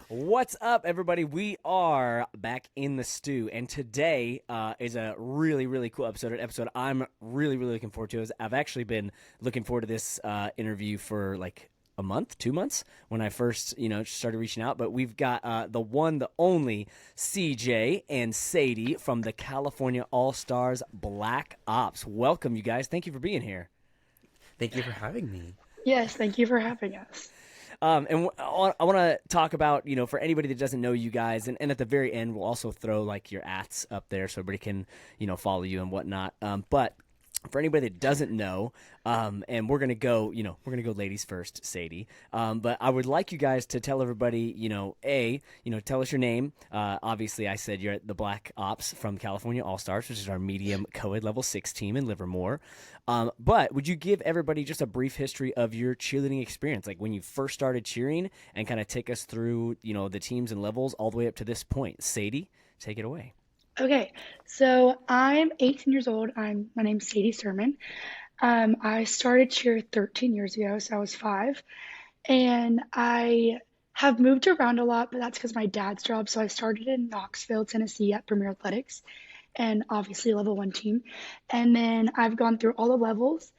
What's up, everybody? We are back in the stew, and today is a really, really cool episode I'm really, really looking forward to. I've actually been looking forward to this interview for like a month, 2 months when I first, started reaching out. But we've got the one, the only CJ and Sadie from the California All-Stars Black Ops. Welcome, you guys. Thank you for being here. Thank you for having me. Yes, thank you for having us. I want to talk about, for anybody that doesn't know you guys, and at the very end, we'll also throw like your ats up there so everybody can, follow you and whatnot. But for anybody that doesn't know, and we're gonna go ladies first, Sadie. But I would like you guys to tell everybody, tell us your name. Obviously, I said you're at the Black Ops from California All Stars, which is our medium co-ed level 6 team in Livermore. But would you give everybody just a brief history of your cheerleading experience, like when you first started cheering, and kind of take us through, the teams and levels all the way up to this point? Sadie, take it away. Okay, so I'm 18 years old. My name's Sadie Sermon. I started cheer 13 years ago, so I was 5. And I have moved around a lot, but that's because my dad's job. So I started in Knoxville, Tennessee at Premier Athletics, and obviously level 1 team. And then I've gone through all the levels.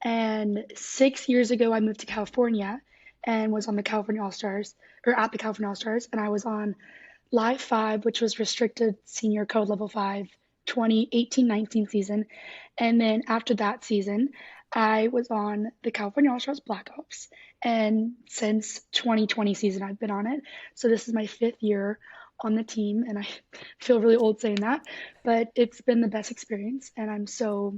And 6 years ago, I moved to California and was on the California All-Stars, or at the California All-Stars, and I was on Live 5, which was restricted senior code level 5, 2018-19 season. And then after that season, I was on the California All-Stars Black Ops. And since 2020 season, I've been on it. So this is my 5th year on the team, and I feel really old saying that, but it's been the best experience, and I'm so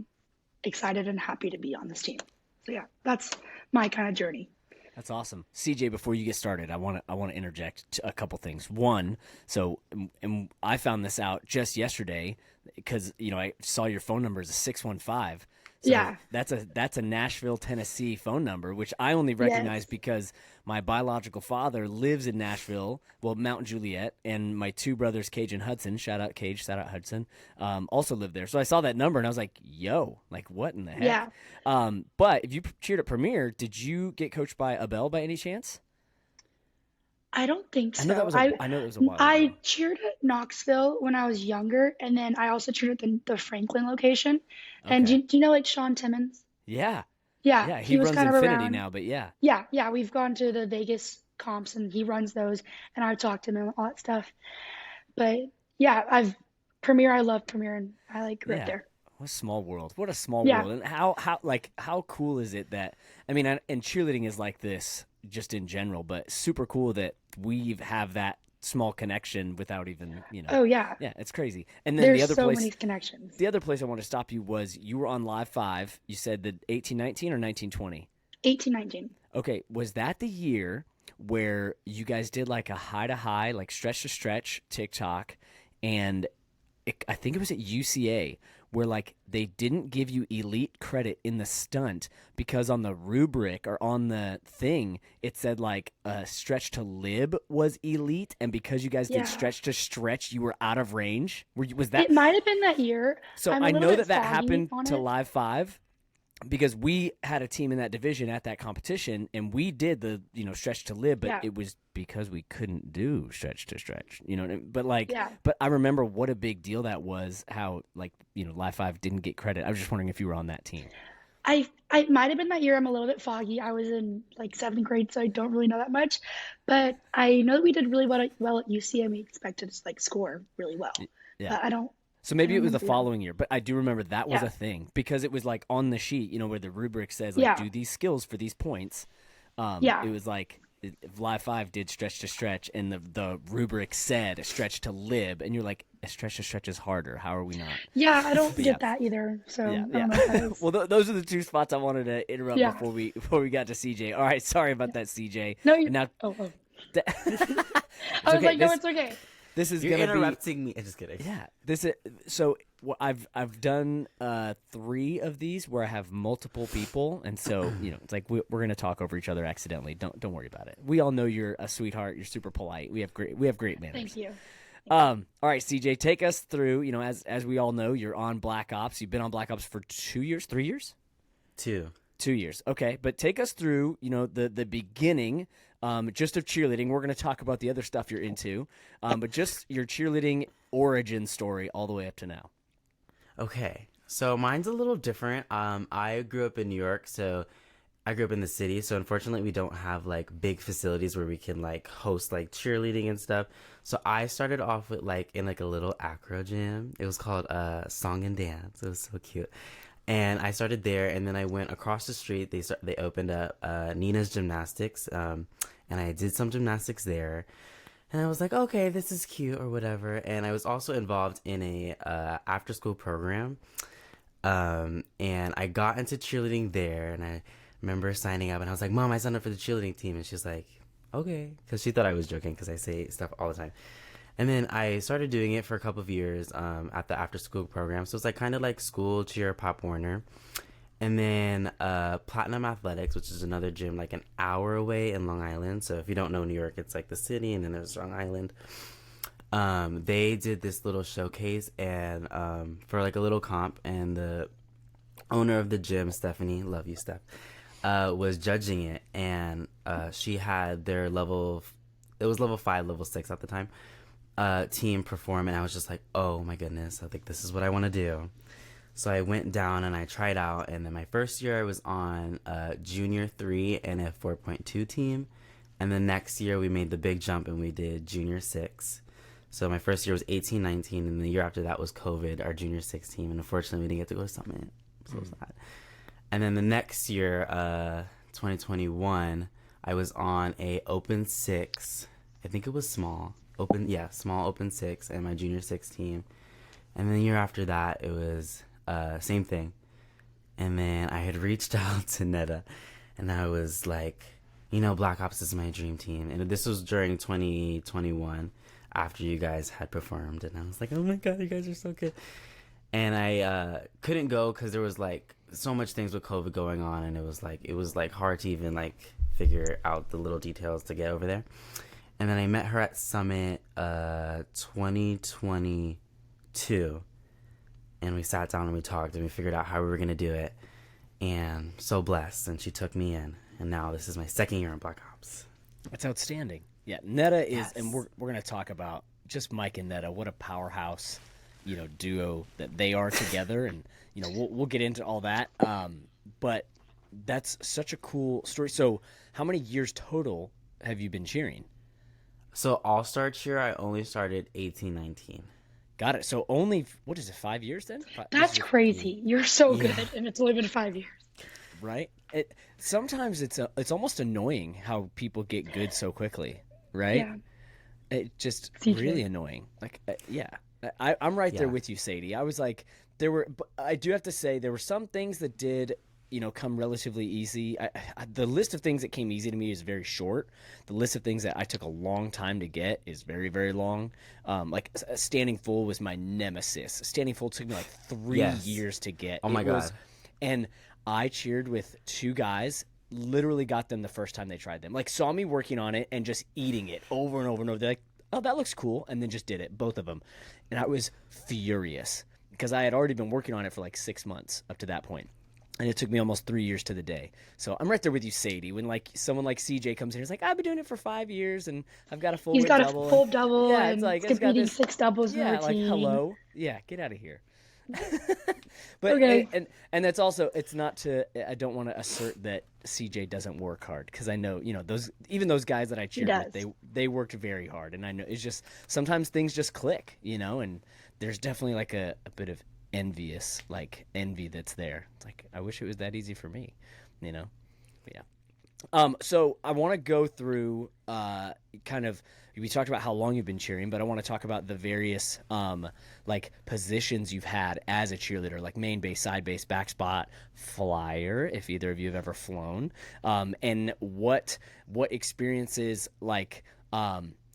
excited and happy to be on this team. So yeah, that's my kind of journey. That's awesome. CJ, before you get started, I want to interject a couple things. One, and I found this out just yesterday because, I saw your phone number is a 615. So yeah. That's a Nashville, Tennessee phone number, which I only recognize Yes. because my biological father lives in Nashville, Mount Juliet, and my 2 brothers, Cage and Hudson, shout out Cage, shout out Hudson, also live there. So I saw that number and I was like, yo, like what in the heck? Yeah. But if you cheered at Premier, did you get coached by Abel by any chance? I don't think so. I know that was a while I ago. cheered at Knoxville when I was younger, and then I also cheered at the Franklin location. And Okay. do you know like Sean Timmons? Yeah. Yeah, Yeah, he he was runs kind of Infinity around. now, but yeah. Yeah, we've gone to the Vegas comps, and he runs those, and I've talked to him and all that stuff. But yeah, I love Premier, and I like grew up Yeah. there. What a small world. What a small Yeah, world. And how cool is it that and cheerleading is like this just in general, but super cool that we have that small connection without even. oh yeah, Yeah, it's crazy. And then there's so many connections. the other place I want to stop you was you were on Live 5. You said the 1819 or 1920? 18-19. Okay, was that the year where you guys did like a high to high, like stretch to stretch TikTok, and I think it was at UCA where like they didn't give you elite credit in the stunt because on the rubric or on the thing it said like stretch to lib was elite, and because you guys did Yeah, stretch to stretch, you were out of range. Was that it might have been that year. so? I'm a I little know bit that foggy happened on to it. Live 5 because we had a team in that division at that competition, and we did the stretch to live, but Yeah, it was because we couldn't do stretch to stretch, what I mean? But like, yeah. but I remember what a big deal that was. How like Live 5 didn't get credit. I was just wondering if you were on that team. I might have been that year. I'm a little bit foggy. I was in like 7th grade, so I don't really know that much. But I know that we did really well at UC, and we expected to like score really well. Yeah. But So I maybe don't it was the remember. Yeah, following year, but I do remember that was yeah, a thing because it was like on the sheet, where the rubric says like yeah, do these skills for these points. yeah, It was like if Live 5 did stretch to stretch, and the rubric said stretch to lib, and you're like, stretch to stretch is harder. How are we not? yeah. I don't But yeah, get that either, so yeah, I yeah. don't know what that is. Well, those are the 2 spots I wanted to interrupt Yeah, before we got to CJ. All right, sorry about yeah. that, CJ. No, And now, oh. it's I was okay. like, no, it's okay. This is You're gonna be interrupting me. I'm just kidding. yeah. This is so. I've done 3 of these where I have multiple people, and so it's like we're gonna talk over each other accidentally. Don't worry about it. We all know you're a sweetheart. You're super polite. We have great manners. Thank you. Thank you. All right, CJ, take us through. As we all know, you're on Black Ops. You've been on Black Ops for 2 years, 3 years. 2. 2 years. Okay, but take us through, the beginning, just of cheerleading. We're going to talk about the other stuff you're into, but just your cheerleading origin story all the way up to now. Okay, so mine's a little different. I grew up in New York, so I grew up in the city. So unfortunately, we don't have like big facilities where we can like host like cheerleading and stuff. So I started off with like in like a little acro gym. It was called Song and Dance. It was so cute. And I started there, and then I went across the street. They opened up Nina's Gymnastics, and I did some gymnastics there. And I was like, okay, this is cute or whatever. And I was also involved in a after school program, and I got into cheerleading there. And I remember signing up, and I was like, Mom, I signed up for the cheerleading team, and she's like, okay, because she thought I was joking because I say stuff all the time. And then I started doing it for a couple of years at the after school program. So it's like kind of like school cheer, Pop Warner. And then Platinum Athletics, which is another gym like an hour away in Long Island. So if you don't know New York, it's like the city, and then there's Long Island. They did this little showcase and for like a little comp, and the owner of the gym, Stephanie, love you, Steph, was judging it, and she had their it was level 5, level 6 at the time, team perform, and I was just like, oh my goodness, I think this is what I want to do. So I went down and I tried out, and then my first year I was on junior 3 and a 4.2 team, and the next year we made the big jump and we did junior 6. So my first year was 18-19, and the year after that was COVID, our junior 6 team, and unfortunately we didn't get to go to Summit. So sad. And then the next year, 2021, I was on a open 6. I think it was small open 6, and my junior 6 team. And then the year after that, it was same thing. And then I had reached out to Netta, and I was like, Black Ops is my dream team. And this was during 2021, after you guys had performed, and I was like, oh my god, you guys are so good. And I couldn't go because there was like so much things with COVID going on, and it was like hard to even like figure out the little details to get over there. And then I met her at Summit 2022, and we sat down and we talked, and we figured out how we were gonna do it, and so blessed, and she took me in, and now this is my second year in Black Ops. That's outstanding. Yeah, Netta is, Yes. and we're gonna talk about just Mike and Netta. What a powerhouse, duo that they are together, and we'll get into all that. But that's such a cool story. So, how many years total have you been cheering? So all-star cheer, I only started 18-19. Got it. So only, what is it, 5 years then? That's crazy. You're so good, and it's only been 5 years. Right. Sometimes it's almost annoying how people get good so quickly. Right. Yeah. It just CJ. really annoying. Like, yeah. I'm right there Yeah. with you, Sadie. I was like, but I do have to say there were some things that did, come relatively easy. The list of things that came easy to me is very short. The list of things that I took a long time to get is very, very long. Like standing full was my nemesis. Standing full took me like 3 Yes. years to get. Oh my God. And I cheered with 2 guys. Literally got them the first time they tried them. Like saw me working on it and just eating it over and over and over. They're like, oh, that looks cool, and then just did it, both of them. And I was furious because I had already been working on it for like 6 months up to that point. And it took me almost 3 years to the day. So I'm right there with you, Sadie. When like someone like CJ comes in, he's like, I've been doing it for 5 years, and I've got a full He's weight got a double. full double, Yeah, and it's like, he's it's got competing this- 6 doubles Yeah, like routine. hello. Yeah, get out of here. But Okay. and that's also, it's not to, I don't want to assert that CJ doesn't work hard, because I know those guys that I cheered with, does. they worked very hard, and I know it's just sometimes things just click, and there's definitely like a bit of envy that's there. It's like, I wish it was that easy for me, But yeah. So I want to go through kind of, we talked about how long you've been cheering, but I want to talk about the various like positions you've had as a cheerleader, like main base, side base, back spot, flyer, if either of you have ever flown, and what experiences like.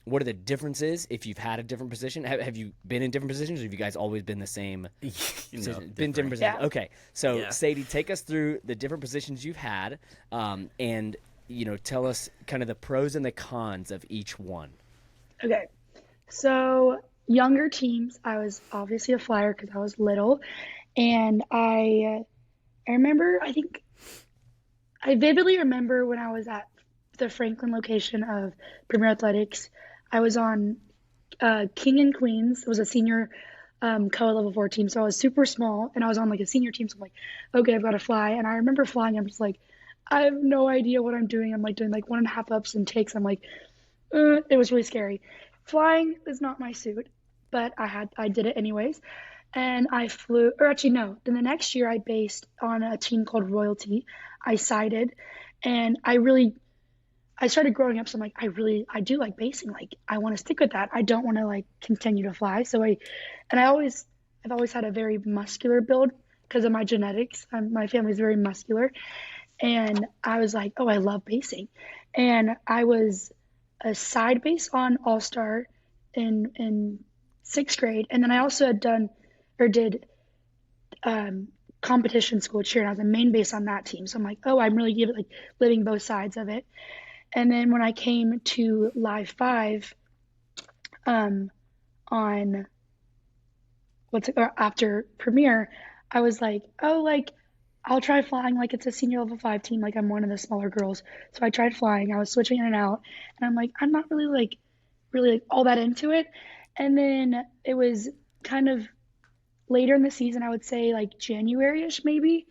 What are the differences if you've had a different position? Have you been in different positions, or have you guys always been the same? Been different positions. Yeah. Okay, so Yeah. Sadie, take us through the different positions you've had, and tell us kind of the pros and the cons of each one. Okay, so younger teams, I was obviously a flyer because I was little, and I remember, I think I vividly remember when I was at the Franklin location of Premier Athletics. I was on King and Queens. It was a senior co level 4 team. So I was super small and I was on like a senior team. So I'm like, okay, I've got to fly. And I remember flying. I'm just like, I have no idea what I'm doing. I'm like doing like 1.5 ups and takes. I'm like, it was really scary. Flying is not my suit, but I did it anyways. And I flew, or actually no. Then the next year I based on a team called Royalty. I sided, and I started growing up. So I'm like, I do like basing. Like I want to stick with that. I don't want to like continue to fly. And I've always had a very muscular build because of my genetics. My family's very muscular, and I was like, oh, I love basing, and I was a side base on All Star in 6th grade, and then I also had done or did um, competition school cheer, and I was a main base on that team. So I'm like, oh, I'm really good at like living both sides of it. And then when I came to Live Five, um, on or after premiere, I was like, oh, like I'll try flying. Like it's a senior level 5 team. Like I'm one of the smaller girls, so I tried flying. I was switching in and out, and I'm like, I'm not really like all that into it. And then it was kind of later in the season, I would say like January-ish maybe.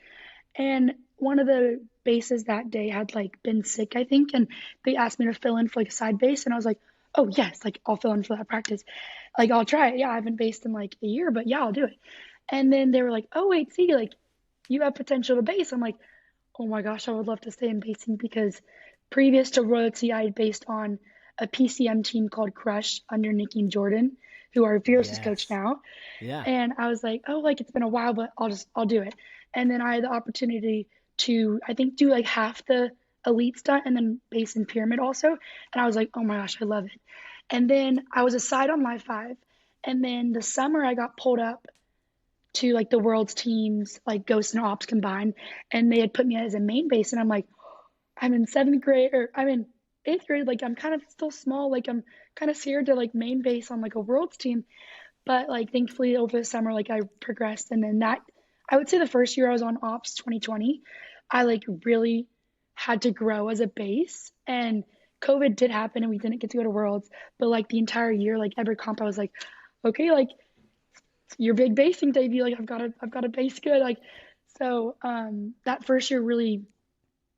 And one of the bases that day had like been sick, I think, and they asked me to fill in for like a side base, and I was like, oh yes, like I'll fill in for that practice. Like I'll try it. Yeah, I haven't based in like a year, but yeah, I'll do it. And then they were like, oh wait, see, like you have potential to base. I'm like, oh my gosh, I would love to stay in basing because previous to Royalty, I had based on a PCM team called Crush under Nikki and Jordan, who are Fierce's coach Yes. now. Yeah. And I was like, oh, like it's been a while, but I'll do it. And then I had the opportunity to, I think, do like half the elite stunt and then base in pyramid also. And I was like, oh my gosh, I love it. And then I was a side on Live Five. And then the summer I got pulled up to like the world's teams, like Ghost and Ops combined. And they had put me as a main base. And I'm like, I'm in 7th grade or I'm in 8th grade. Like I'm kind of still small. Like I'm kind of scared to like main base on like a world's team. But like thankfully over the summer, like I progressed, and then that I would say the first year I was on Ops 2020, I like really had to grow as a base. And COVID did happen, and we didn't get to go to Worlds. But like the entire year, like every comp, I was like, okay, like your big basing debut, like I've got a base good, like so. That first year really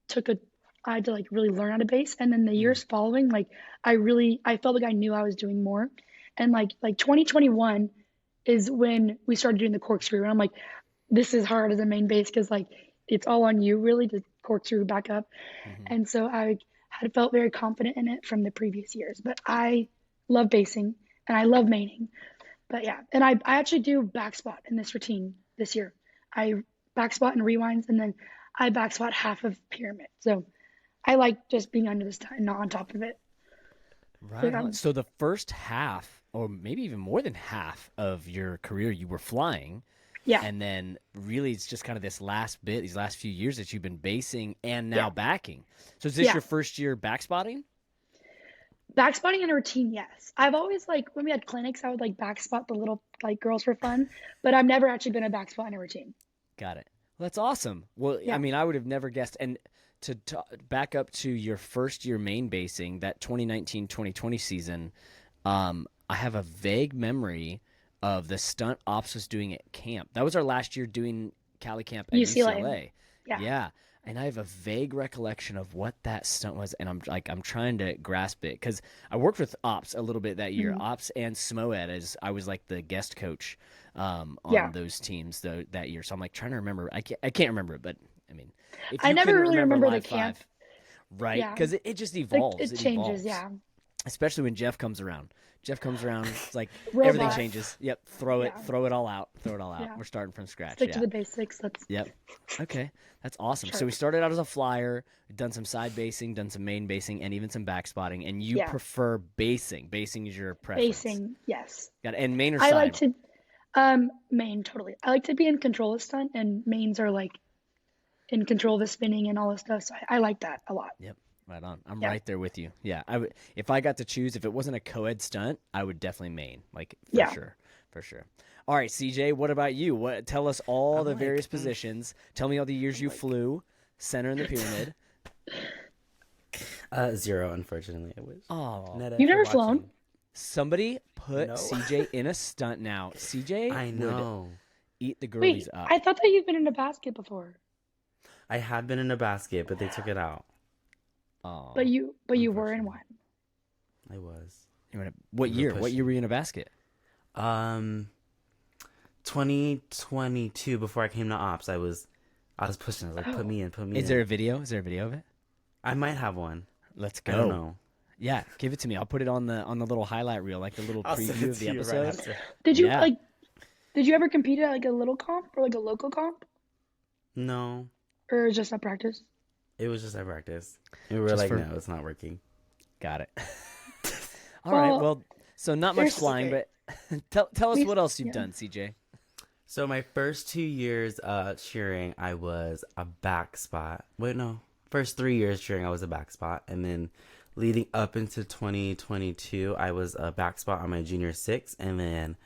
took a I had to like really learn how to base, and then the Mm. years following, like I felt like I knew I was doing more, and like 2021 is when we started doing the corkscrew, and I'm like, this is hard as a main base because like it's all on you really to corkscrew back up, Hmm. and so I had felt very confident in it from the previous years, but I love basing and I love maining, but yeah, and I actually do back spot in this routine this year. I back spot and rewinds, and then I back spot half of pyramid. So I like just being under the stunt, not on top of it. So Right yeah, on. So the first half, or maybe even more than half of your career, you were flying, yeah, and then really it's just kind of this last bit, these last few years that you've been basing and yeah, now backing. So is this yeah. your first year back spotting? Back spotting in a routine, yes. I've always like when we had clinics, I would like back spot the little like girls for fun, but I've never actually been a back spot in a routine. Got it. Well, that's awesome. Well, I Yeah. mean, I would have never guessed. And to back up to your first year main basing, that 2019-2020 season, I have a vague memory of the stunt Ops was doing at camp. That was our last year doing Cali camp at UCLA. UCLA. Yeah. Yeah. And I have a vague recollection of what that stunt was, and I'm trying to grasp it because I worked with Ops a little bit that year, Mhm. Ops and SMOED, as I was like the guest coach on Yeah. those teams that year. So I'm like trying to remember. I can't remember it, but I mean, if I you never couldn't really remember remember the Live camp. Five, right? Yeah. Because it just Like evolves. it It changes. evolves, Yeah. especially when Jeff comes around. Jeff comes around. It's like everything Robot. changes. Yep. Throw it. Yeah. Throw it all out. Throw it all out. Yeah. We're starting from scratch. Stick to Yeah. the basics. Let's Yep. Okay. That's awesome. So sharp. we started out as a flyer, done some side basing, done some main basing, and even some back spotting. And you Yeah. prefer basing. Basing is your preference. Basing. Yes. Got it. And main or I like side? to main totally. I like to be in control of stunt, and mains are like in control of the spinning and all this stuff. So I like that a lot. Yep. Right on. I'm Yeah. right there with you. Yeah. I would if I got to choose, if it wasn't a co-ed stunt, I would definitely main. Like for Yeah. sure. For sure. All right, CJ, what about you? Tell us all I'm the like, various positions. Tell me all the years I'm you like, flew, center in the pyramid. Zero, unfortunately. I wish. Oh, Netta, You've if you're never flown? watching. somebody put No. CJ in a stunt now. CJ I would know. eat the girlies Wait, I up. thought that you've been in a basket before, I had been in a basket, but they took it out. but Oh, you were in Unfortunately. one. I was. what We were year? What year pushing. were you in a basket? Um, 2022, before I came to ops, I was pushing. I was like, put Oh, me in, put me Is there in. a video? Is there a video of it? I might have one. Let's I don't go. know. Yeah, give it to me. I'll put it on the little highlight reel, like the little I'll send preview it of the to you right episode. after. did you Yeah. like? Did you ever compete at like a little comp or like a local comp, No, or just at practice? it was just I practice. And we were Just like, for no, it's not working. got it. All right. Well, Well, so not much there's flying, Okay. but tell us we what else you've yeah. done, CJ. So my first 2 years cheering, I was a back spot. Wait, no. First 3 years cheering, I was a back spot. And then leading up into 2022, I was a back spot on my junior six. And then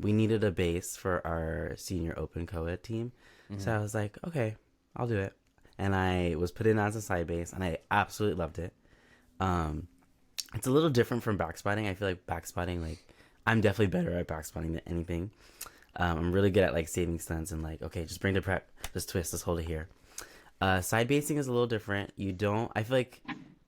we needed a base for our senior open co-ed team. So I was like, okay, I'll do it. And I was put in as a side base, and I absolutely loved it. Um, it's a little different from back spotting. I feel like back spotting, like, I'm definitely better at back spotting than anything. I'm really good at like saving stunts and like, okay, just bring the prep, just twist, just hold it here. Side basing is a little different. I feel like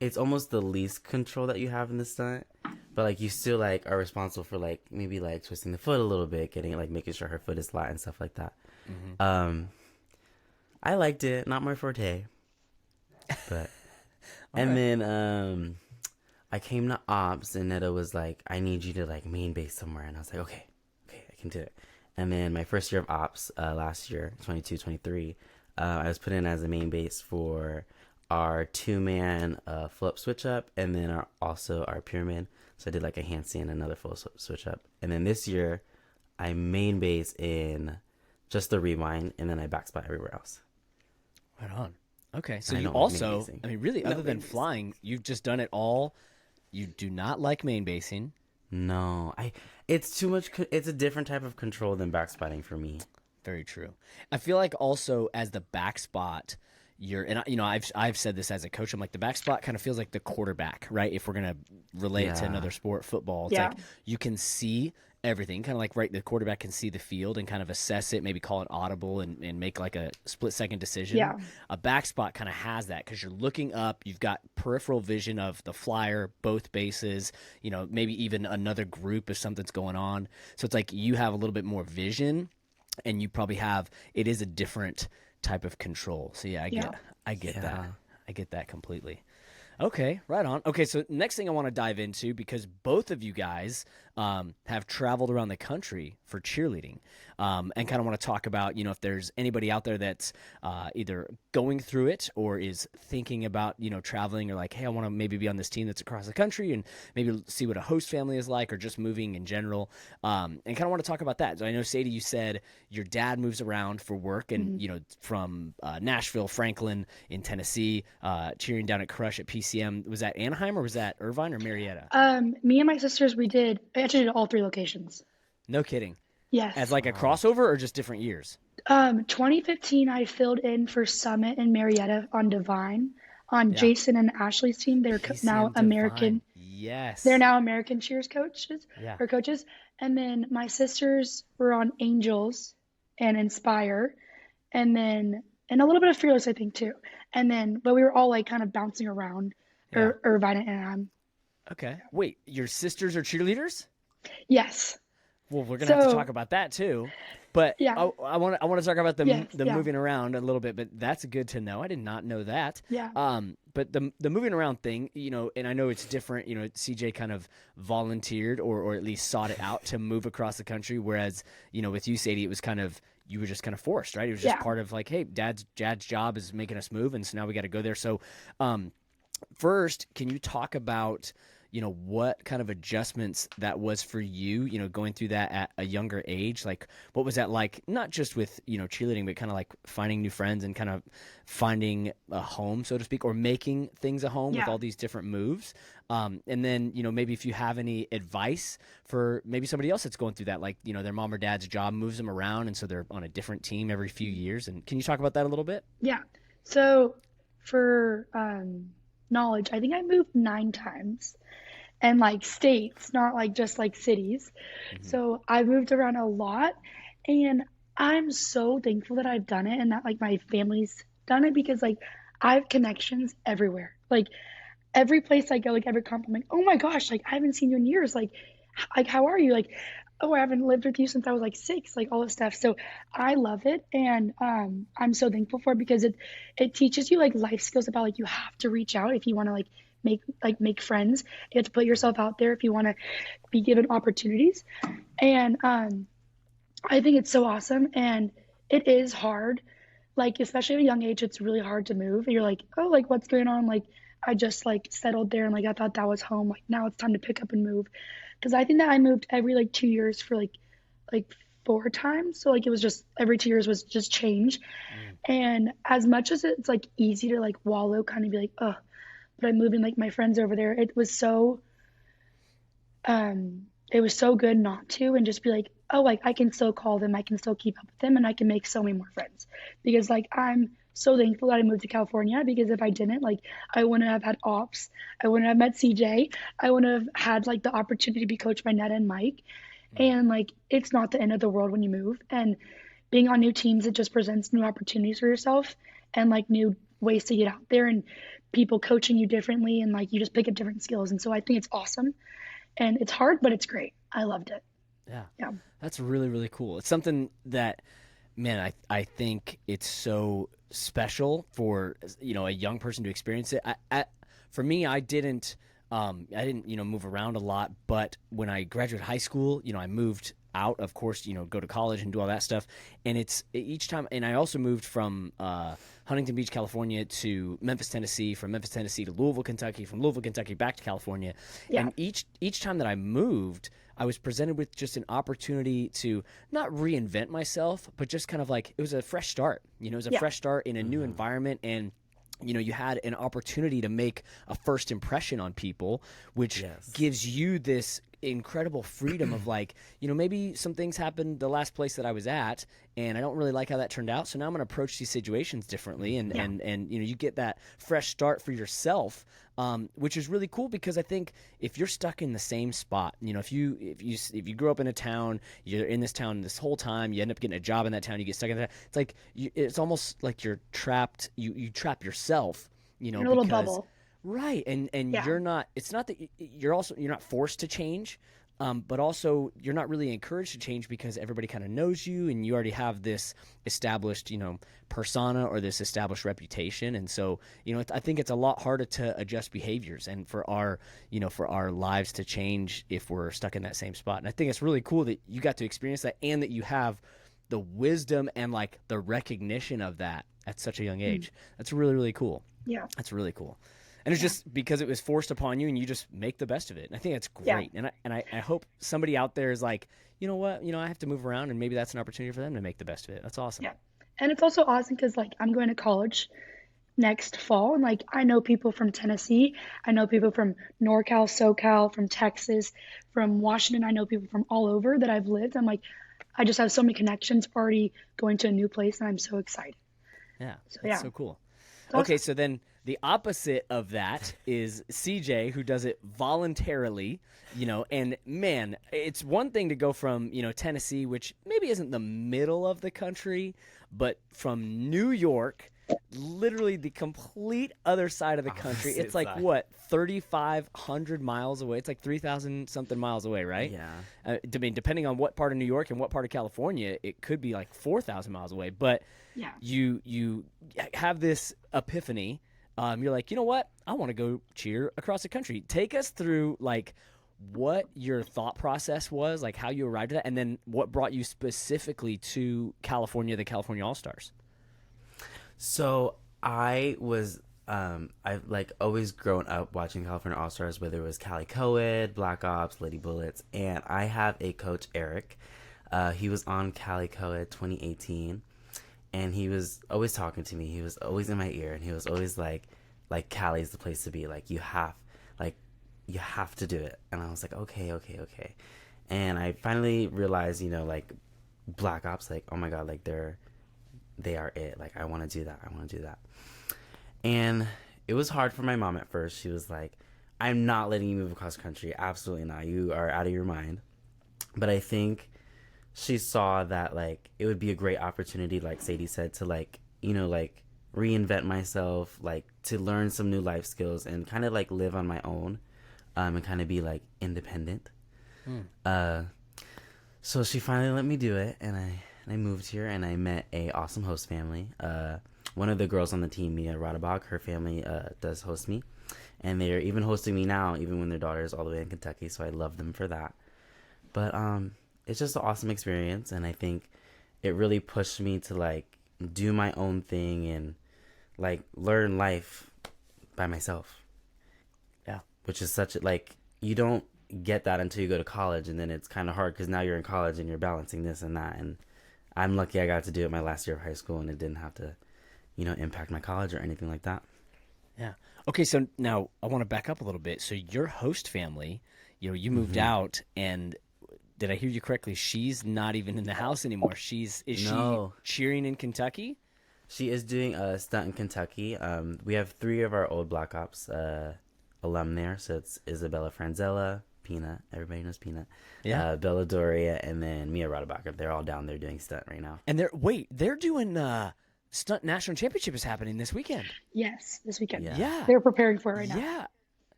it's almost the least control that you have in the stunt, but like you still like are responsible for like maybe like twisting the foot a little bit, getting like making sure her foot is flat and stuff like that. I liked it, not my forte, but and then I came to ops and Netta was like, I need you to like main base somewhere, and I was like, okay, I can do it. And then my first year of ops, last year, 22, 23, I was put in as a main base for our 2-man flip switch up, and then also our pyramid. So I did like a handstand and another full switch up. And then this year, I main base in just the rewind, and then I backspot everywhere else. Right on. Okay, so I you don't like main also, basing. I mean, really, No other than main basing. flying, you've just done it all. You do not like main basing. No, it's too much. It's a different type of control than backspotting for me. Very true. I feel like also as the back spot, I've said this as a coach. I'm like the back spot kind of feels like the quarterback, right? If we're gonna relate it to Yeah. another sport, football, it's Yeah. like you can see everything, kind of like right. The quarterback can see the field and kind of assess it, maybe call it audible and make like a split second decision. Yeah. A back spot kind of has that because you're looking up. You've got peripheral vision of the flyer, both bases. Maybe even another group if something's going on. So it's like you have a little bit more vision, and you probably have. It is a different type of control. So yeah, I get Yeah. that. I get that completely. Okay, right on. Okay, so next thing I want to dive into, because both of you guys have traveled around the country for cheerleading, and kind of want to talk about, if there's anybody out there that's either going through it or is thinking about, traveling, or like, hey, I want to maybe be on this team that's across the country and maybe see what a host family is like, or just moving in general, and kind of want to talk about that. So I know, Sadie, you said your dad moves around for work, and from Nashville, Franklin in Tennessee, cheering down at Crush at PCM. Was that Anaheim or was that Irvine or Marietta? Me and my sisters, I actually did all three locations. No kidding. As Yes. like a crossover or just different years? 2015, I filled in for Summit and Marietta on Divine, on Yeah. Jason and Ashley's team. They're now PCM American. Divine. Yes. They're now American cheers coaches Yeah. or coaches. And then my sisters were on Angels and Inspire, and a little bit of Fearless, I think too. But we were all like kind of bouncing around Yeah. Irvine and Anaheim. Okay. Wait, your sisters are cheerleaders? Yes. Well, we're gonna have to So talk about that too. But yeah, I want to talk about the yes, yeah, moving around a little bit. But that's good to know. I did not know that. yeah, But the moving around thing, and I know it's different. CJ kind of volunteered or at least sought it out to move across the country. Whereas, with you, Sadie, it was kind of you were just kind of forced, right? It was just yeah. part of like, hey, Dad's job is making us move, and so now we got to go there. So, first, can you talk about what kind of adjustments that was for you, going through that at a younger age? Like, what was that like, not just with, cheerleading, but kind of like finding new friends and kind of finding a home, so to speak, or making things a home with Yeah. all these different moves? And then, maybe if you have any advice for maybe somebody else that's going through that, like, their mom or dad's job moves them around, and so they're on a different team every few years. And can you talk about that a little bit? Yeah. So for knowledge, I think I moved 9 times and like states, not like just like cities. Hmm. So I moved around a lot and I'm so thankful that I've done it and that like my family's done it because like I have connections everywhere. Like every place I go, like every compliment, oh my gosh, like I haven't seen you in years. Like how are you? Like, oh, I haven't lived with you since I was like 6, like all this stuff. So I love it, and I'm so thankful for it because it teaches you like life skills about like you have to reach out if you want to make friends. You have to put yourself out there if you want to be given opportunities, and I think it's so awesome, and it is hard. Like especially at a young age, it's really hard to move. You're like, oh, like what's going on? Like I just like settled there and like I thought that was home. Like now it's time to pick up and move. Because I think that I moved every like 2 years for like 4 times. So like it was just every 2 years was just change. Mm. And as much as it's like easy to like wallow, kind of be like, oh, but I'm moving like my friends over there. It was so good not to and just be like, oh, like I can still call them, I can still keep up with them, and I can make so many more friends. Because like I'm so thankful that I moved to California because if I didn't, like I wouldn't have had ops, I wouldn't have met CJ, I wouldn't have had like the opportunity to be coached by Netta and Mike. Mm. And like it's not the end of the world when you move. And being on new teams, it just presents new opportunities for yourself and like new ways to get out there and people coaching you differently and like you just pick up different skills. And so I think it's awesome and it's hard, but it's great. I loved it. Yeah, Yeah. that's really, really cool. It's something that, man, I think it's so special for a young person to experience it. For me, I didn't move around a lot, but when I graduated high school, I moved out, of course, go to college and do all that stuff, and it's each time, and I also moved from Huntington Beach, California to Memphis, Tennessee, from Memphis, Tennessee to Louisville, Kentucky, from Louisville, Kentucky back to California, Yeah. and each time that I moved, I was presented with just an opportunity to not reinvent myself, but just kind of like it was a fresh start. It was a Yeah. fresh start in a new environment, and you had an opportunity to make a first impression on people, which Yes. gives you this incredible freedom of like, maybe some things happened the last place that I was at and I don't really like how that turned out. So now I'm going to approach these situations differently. And, Yeah. and you get that fresh start for yourself. Which is really cool because I think if you're stuck in the same spot, if you grew up in a town, you're in this town this whole time, you end up getting a job in that town, you get stuck in that. It's like it's almost like you're trapped. You trap yourself, In a little because bubble. right, and Yeah. you're not. It's not that you're not forced to change, but also you're not really encouraged to change because everybody kind of knows you, and you already have this established, persona or this established reputation, and so I think it's a lot harder to adjust behaviors and for our lives to change if we're stuck in that same spot. And I think it's really cool that you got to experience that and that you have the wisdom and like the recognition of that at such a young age. That's really, really cool. Yeah. That's really cool. And it's Yeah. just because it was forced upon you and you just make the best of it. And I think that's Yeah. great. And I hope somebody out there is like, you know what, I have to move around and maybe that's an opportunity for them to make the best of it. That's awesome. Yeah. And it's also awesome because like I'm going to college next fall and like I know people from Tennessee, I know people from NorCal, SoCal, from Texas, from Washington. I know people from all over that I've lived. I'm like, I just have so many connections already going to a new place and I'm so excited. Yeah. So That's yeah, so cool. it's Okay, awesome. so then the opposite of that is CJ, who does it voluntarily, and man, it's one thing to go from, Tennessee, which maybe isn't the middle of the country, but from New York, literally the complete other side of the country. Opposite It's like, side. what, 3,500 miles away? It's like 3,000 something miles away, right? Yeah. I mean, depending on what part of New York and what part of California, it could be like 4,000 miles away, but Yeah. you have this epiphany. You're like, you know what? I want to go cheer across the country. Take us through like what your thought process was, like how you arrived at that, and then what brought you specifically to California, the California All Stars. So I've like always grown up watching California All Stars, whether it was CALI Black Ops, Lady Bullets, and I have a coach, Eric. He was on CALI 2018, and he was always talking to me. He was always in my ear, and he was always like Cali's the place to be. Like you have to do it. And I was like, okay. And I finally realized, like Black Ops, like, oh my God, like they are it. Like I want to do that. And it was hard for my mom at first. She was like, I'm not letting you move across country. Absolutely not. You are out of your mind. But I think she saw that like it would be a great opportunity, like Sadie said, to like, like reinvent myself, like to learn some new life skills and kind of like live on my own, and kind of be like independent. Uh, so she finally let me do it, and I moved here and I met a awesome host family. One of the girls on the team, Mia Radabach, her family does host me, and they're even hosting me now, even when their daughter is all the way in Kentucky. So I love them for that. But it's just an awesome experience, and I think it really pushed me to like do my own thing and like learn life by myself. Yeah. Which is such a, like, you don't get that until you go to college, and then it's kind of hard because now you're in college and you're balancing this and that. And I'm lucky I got to do it my last year of high school, and it didn't have to, impact my college or anything like that. Yeah. Okay, so now I want to back up a little bit. So your host family, you moved out, and did I hear you correctly? She's not even in the house anymore. No. She cheering in Kentucky? She is doing a stunt in Kentucky. We have 3 of our old Black Ops alum there. So it's Isabella Franzella, Peanut. Everybody knows Peanut. Yeah. Bella Doria, and then Mia Radabach. They're all down there doing stunt right now. And they're doing stunt national championship is happening this weekend. Yes, this weekend. Yeah. They're preparing for it right now. Yeah.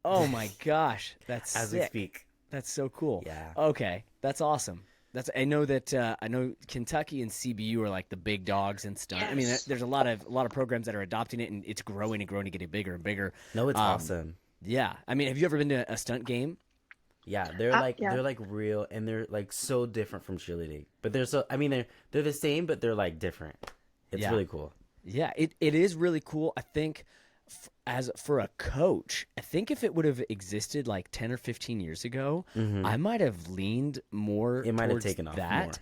Oh my gosh, that's As sick. we speak. That's so cool. Yeah. Okay, that's awesome. I know Kentucky and CBU are like the big dogs in stunt. I mean, Yes. there's a lot of programs that are adopting it, and it's growing and growing and getting bigger and bigger. No, it's awesome. Yeah, I mean, have you ever been to a stunt game? Yeah, they're yeah. they're like real, and they're like so different from cheerleading. But they're the same, but they're like different. It's really cool. Yeah, it is really cool. I think for a coach, I think if it would have existed like 10 or 15 years ago, I might have leaned more It might have towards taken off that.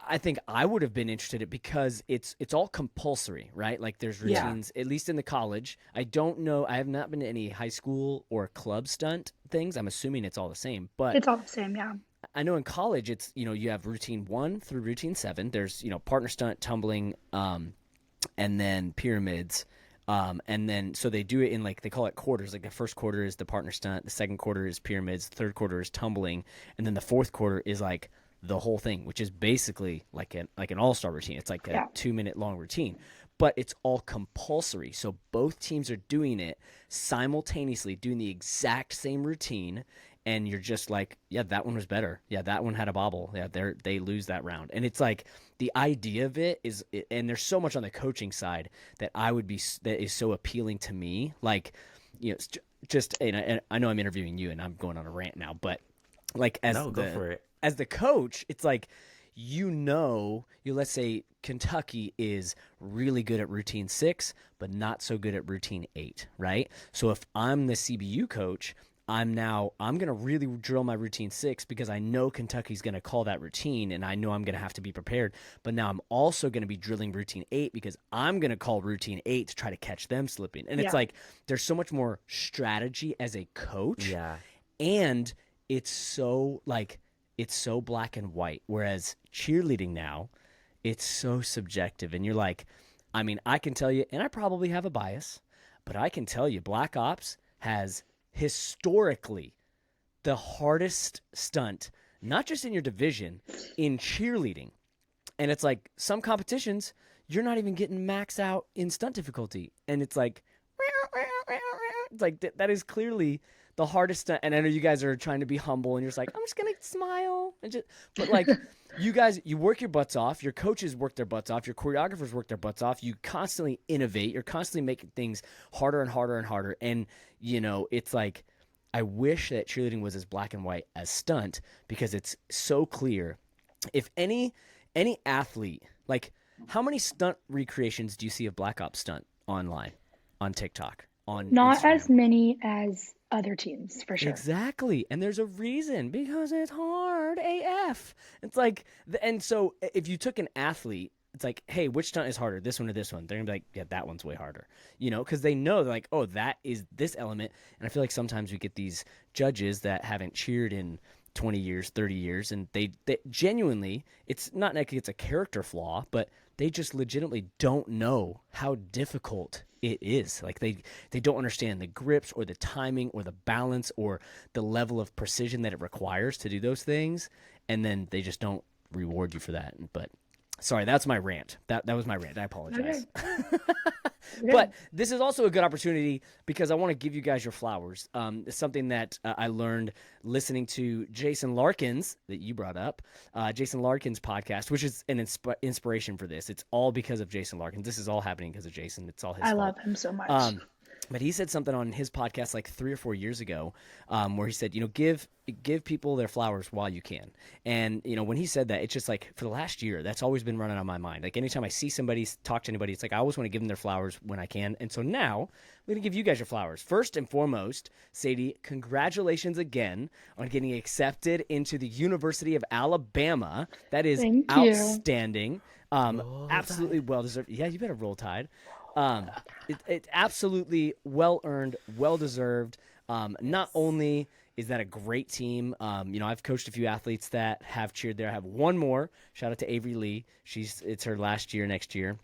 I think I would have been interested in it because it's all compulsory, right? Like there's routines, at least in the college. I don't know. I have not been to any high school or club stunt things. I'm assuming it's all the same, but It's all the same, yeah. I know in college it's, you have routine 1 through routine 7. There's, partner stunt, tumbling, and then pyramids. And then, so they do it in like, they call it quarters. Like the first quarter is the partner stunt. The second quarter is pyramids. The third quarter is tumbling. And then the fourth quarter is like the whole thing, which is basically like an all-star routine. It's like a 2-minute long routine, but it's all compulsory. So both teams are doing it simultaneously, doing the exact same routine. And you're just like, yeah, that one was better. Yeah, that one had a bobble. Yeah, they lose that round. And it's like the idea of it is, and there's so much on the coaching side that that is so appealing to me. Like, just, and I know I'm interviewing you and I'm going on a rant now, but like Go for it. As the coach, it's like, let's say Kentucky is really good at routine 6, but not so good at routine 8, right? So if I'm the CBU coach, I'm going to really drill my routine 6 because I know Kentucky's going to call that routine and I know I'm going to have to be prepared. But now I'm also going to be drilling routine 8 because I'm going to call routine 8 to try to catch them slipping. And it's like there's so much more strategy as a coach. Yeah. And it's so black and white. Whereas cheerleading now, it's so subjective. And you're like, I mean, I can tell you, and I probably have a bias, but I can tell you Black Ops has historically the hardest stunt, not just in your division, in cheerleading. And it's like some competitions, you're not even getting max out in stunt difficulty. And it's like that is clearly the hardest stunt. And I know you guys are trying to be humble and you're just like, I'm just going to smile. But like you guys, you work your butts off. Your coaches work their butts off. Your choreographers work their butts off. You constantly innovate. You're constantly making things harder and harder and harder. And, it's like, I wish that cheerleading was as black and white as stunt because it's so clear. If any athlete, like how many stunt recreations do you see of Black Ops stunt online, on TikTok, on Not Instagram? as many as other teams, for sure. Exactly. And there's a reason because it's hard AF. It's like, and so if you took an athlete, it's like, hey, which stunt is harder, this one or this one? They're going to be like, yeah, that one's way harder, because they know, they're like, oh, that is this element. And I feel like sometimes we get these judges that haven't cheered in, 20 years, 30 years, and they genuinely, it's not like it's a character flaw, but they just legitimately don't know how difficult it is. Like they don't understand the grips or the timing or the balance or the level of precision that it requires to do those things, and then they just don't reward you for that. But sorry, that's my rant. That was my rant. I apologize. Okay. But this is also a good opportunity because I want to give you guys your flowers. It's something that I learned listening to Jason Larkin's, that you brought up, Jason Larkin's podcast, which is an inspiration for this. It's all because of Jason Larkin. This is all happening because of Jason. It's all his I fault. love him so much. But he said something on his podcast like 3 or 4 years ago, where he said, give people their flowers while you can. And when he said that, it's just like for the last year, that's always been running on my mind. Like anytime I see somebody, talk to anybody, it's like I always want to give them their flowers when I can. And so now I'm going to give you guys your flowers. First and foremost, Sadie, congratulations again on getting accepted into the University of Alabama. That is Thank you. outstanding. Absolutely well deserved. Yeah, you better roll Tide. It absolutely well earned, well deserved. Not only is that a great team, I've coached a few athletes that have cheered there. I have one more. Shout out to Avery Lee. It's her last year next year.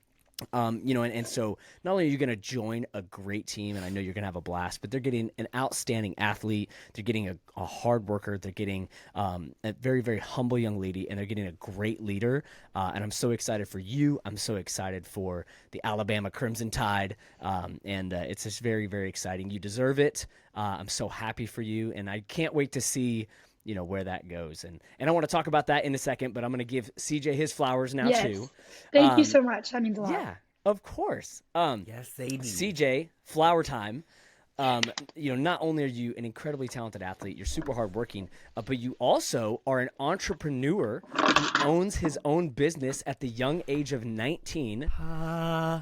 And so not only are you going to join a great team, and I know you're going to have a blast, but they're getting an outstanding athlete. They're getting a hard worker. They're getting a very, very humble young lady, and they're getting a great leader. And I'm so excited for you. I'm so excited for the Alabama Crimson Tide. And it's just very, very exciting. You deserve it. I'm so happy for you, and I can't wait to see where that goes. And I want to talk about that in a second, but I'm going to give CJ his flowers now too. Thank you so much. That means a lot. Yeah, of course. Yes, Sadie. CJ, flower time. Not only are you an incredibly talented athlete, you're super hardworking, but you also are an entrepreneur who owns his own business at the young age of 19.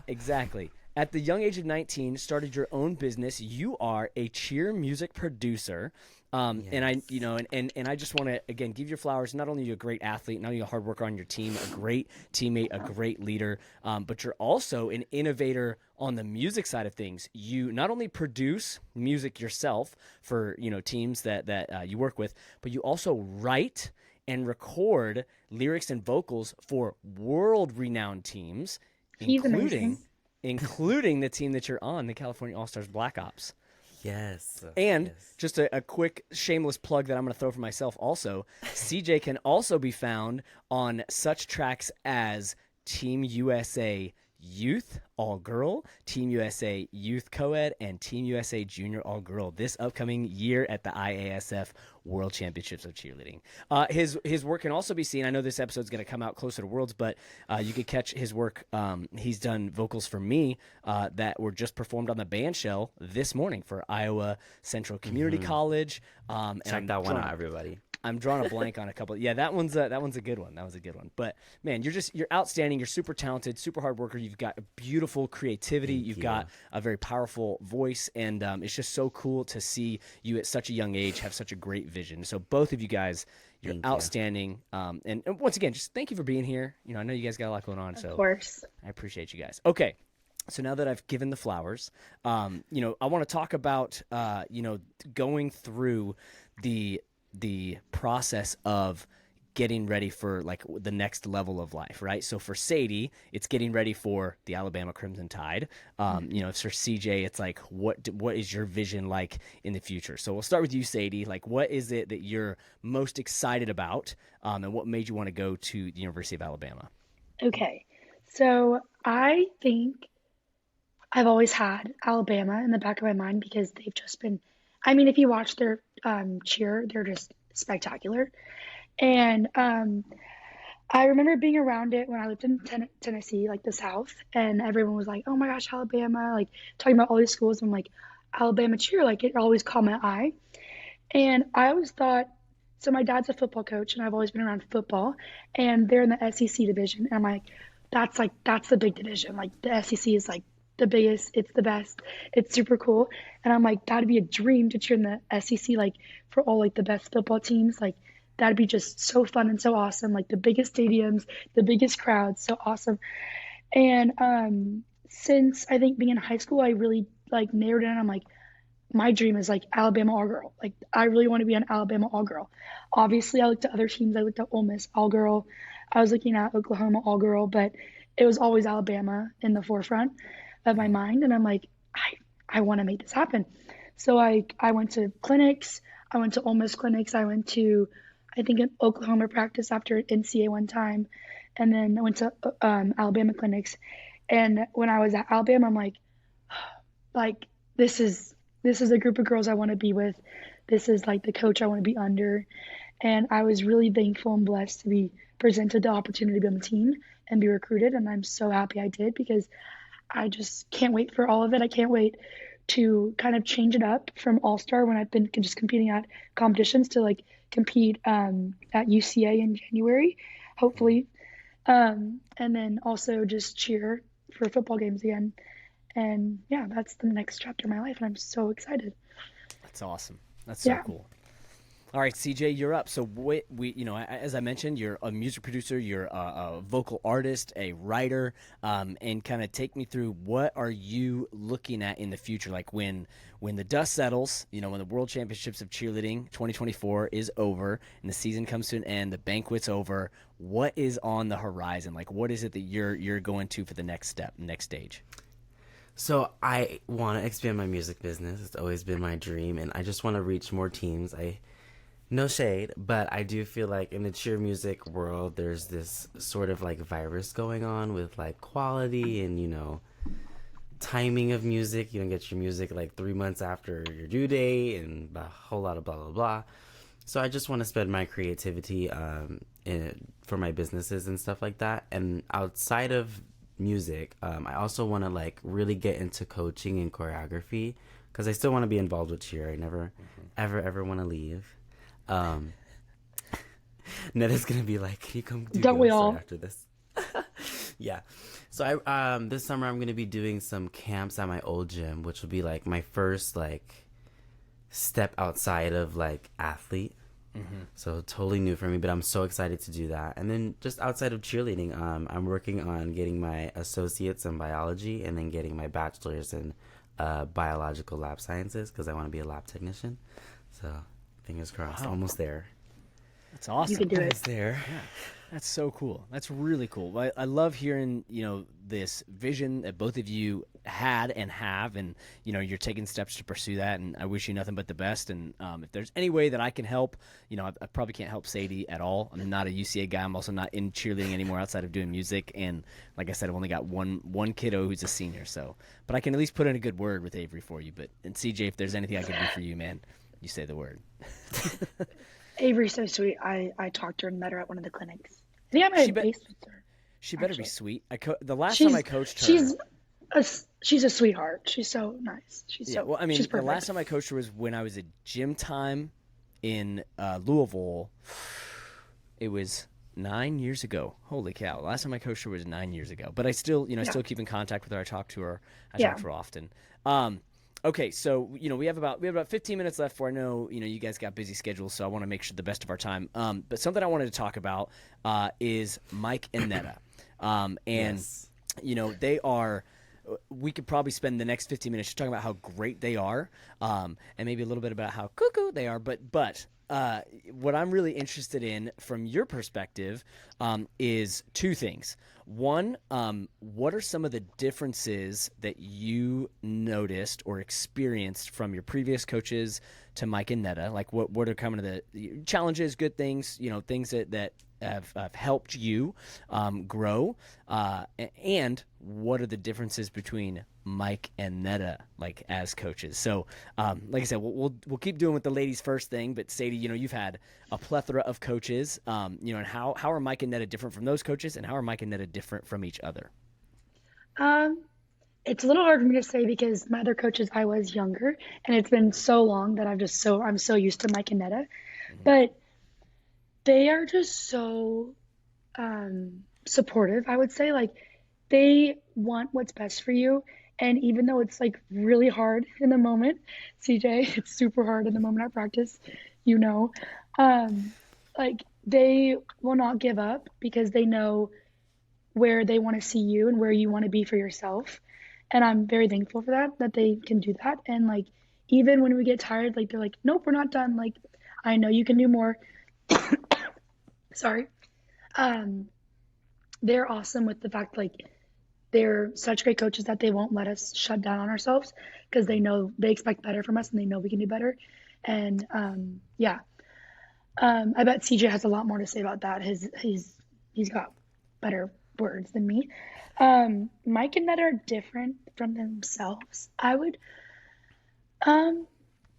Exactly. At the young age of 19, started your own business. You are a cheer music producer. Yes. And I just want to, again, give your flowers. Not only are you a great athlete, not only a hard worker on your team, a great teammate, a great leader, but you're also an innovator on the music side of things. You not only produce music yourself for, teams that you work with, but you also write and record lyrics and vocals for world-renowned teams, including the team that you're on, the California All-Stars Black Ops. Yes. And yes. just a quick shameless plug that I'm going to throw for myself also, CJ can also be found on such tracks as Team USA Youth All-Girl, Team USA Youth Co-Ed, and Team USA Junior All-Girl this upcoming year at the IASF World Championships of Cheerleading. His work can also be seen. I know this episode's going to come out closer to Worlds, but you could catch his work. He's done vocals for me that were just performed on the band shell this morning for Iowa Central Community College. Check that one out, everybody. I'm drawing a blank on a couple. Yeah, that one's a good one. That was a good one. But man, you're outstanding. You're super talented, super hard worker. You've got beautiful creativity. You've got a very powerful voice, and it's just so cool to see you at such a young age have such a great vision. So both of you guys, you're outstanding. And once again, just thank you for being here. I know you guys got a lot going on, so Of course. I appreciate you guys. Okay. So now that I've given the flowers, I want to talk about, going through the process of getting ready for like the next level of life, right? So for Sadie, it's getting ready for the Alabama Crimson Tide. For CJ, it's like, what is your vision like in the future? So we'll start with you, Sadie. Like, what is it that you're most excited about, and what made you want to go to the University of Alabama? Okay. So I think I've always had Alabama in the back of my mind because they've just been, if you watch their cheer, they're just spectacular. And I remember being around it when I lived in Tennessee, like the South, and everyone was like, oh my gosh, Alabama, like talking about all these schools. And I'm like, Alabama cheer, like it always caught my eye. And I always thought, so my dad's a football coach, and I've always been around football, and they're in the SEC division. And I'm like, that's the big division. Like the SEC is like the biggest, it's the best, it's super cool. And I'm like, that'd be a dream to cheer in the SEC, like for all like the best football teams. Like that'd be just so fun and so awesome. Like the biggest stadiums, the biggest crowds, so awesome. And since I think being in high school, I really like narrowed in. I'm like, my dream is like Alabama All Girl. Like I really want to be an Alabama All Girl. Obviously, I looked at other teams. I looked at Ole Miss All Girl. I was looking at Oklahoma All Girl, but it was always Alabama in the forefront of my mind. And I'm like, I want to make this happen. So I went to clinics. I went to Ole Miss clinics. I went to, I think, an Oklahoma practice after NCA one time, and then I went to Alabama clinics. And when I was at Alabama, I'm like this is a group of girls I want to be with. This is like the coach I want to be under. And I was really thankful and blessed to be presented the opportunity to be on the team and be recruited. And I'm so happy I did because I just can't wait for all of it. I can't wait to kind of change it up from All Star when I've been just competing at competitions to like compete at UCA in January, hopefully. And then also just cheer for football games again. And yeah, that's the next chapter of my life. And I'm so excited. That's awesome. That's so Yeah. cool. All right, CJ, you're up. So as I mentioned, you're a music producer, you're a vocal artist, a writer, and kind of take me through what are you looking at in the future, like when the dust settles, when the World Championships of Cheerleading 2024 is over and the season comes to an end, the banquet's over. What is on the horizon? Like, what is it that you're going to for the next step, next stage? So I want to expand my music business. It's always been my dream, and I just want to reach more teams. No shade, but I do feel like in the cheer music world, there's this sort of like virus going on with like quality and, timing of music. You don't get your music like 3 months after your due date and a whole lot of blah, blah, blah. So I just want to spend my creativity for my businesses and stuff like that. And outside of music, I also want to like really get into coaching and choreography because I still want to be involved with cheer. I never, ever want to leave. Netta's gonna be like, can you come do Don't we Ghost all? right after this? Yeah. So I this summer I'm gonna be doing some camps at my old gym, which will be like my first like step outside of like athlete. So totally new for me, but I'm so excited to do that. And then just outside of cheerleading, I'm working on getting my associates in biology and then getting my bachelor's in biological lab sciences because I want to be a lab technician. So fingers crossed. Wow. Almost there. That's awesome. You can do it. Almost there. That's so cool. That's really cool. I love hearing, this vision that both of you had and have, and, you're taking steps to pursue that, and I wish you nothing but the best. And if there's any way that I can help, I probably can't help Sadie at all. I'm not a UCA guy. I'm also not in cheerleading anymore outside of doing music. And like I said, I've only got one kiddo who's a senior. So, but I can at least put in a good word with Avery for you. And CJ, if there's anything I can do for you, man, you say the word. Avery's so sweet. I talked to her and met her at one of the clinics. I think I might have based with her. She better be Actually. sweet. The last time I coached her, she's a sweetheart. She's so nice. She's the perfect. last time I coached her was when I was at gym time in Louisville. It was 9 years ago. Holy cow! The last time I coached her was 9 years ago. But I still, still keep in contact with her. I talk to her. I talk to her often. Okay, so we have about 15 minutes left. For I know you guys got busy schedules, so I want to make sure the best of our time. But something I wanted to talk about is Mike and Netta, and Yes. They are. We could probably spend the next 15 minutes just talking about how great they are, and maybe a little bit about how cuckoo they are. But what I'm really interested in from your perspective is two things. One, what are some of the differences that you noticed or experienced from your previous coaches to Mike and Netta? Like, what are kind of the challenges, good things, things that have helped you grow, and what are the differences between Mike and Netta, like as coaches? So, like I said, we'll keep doing with the ladies first thing. But Sadie, you've had a plethora of coaches, and how are Mike and Netta different from those coaches, and how are Mike and Netta different from each other? It's a little hard for me to say because my other coaches I was younger, and it's been so long that I'm so used to Mike and Netta, but they are just so supportive. I would say like they want what's best for you. And even though it's like really hard in the moment, CJ, it's super hard in the moment at practice, like they will not give up because they know where they want to see you and where you want to be for yourself. And I'm very thankful for that they can do that. And like, even when we get tired, like they're like, nope, we're not done. Like, I know you can do more. Sorry. Um, they're awesome with the fact like they're such great coaches that they won't let us shut down on ourselves because they know they expect better from us and they know we can do better. And yeah, I bet CJ has a lot more to say about that. He's got better words than me. Mike and Ned are different from themselves. Um,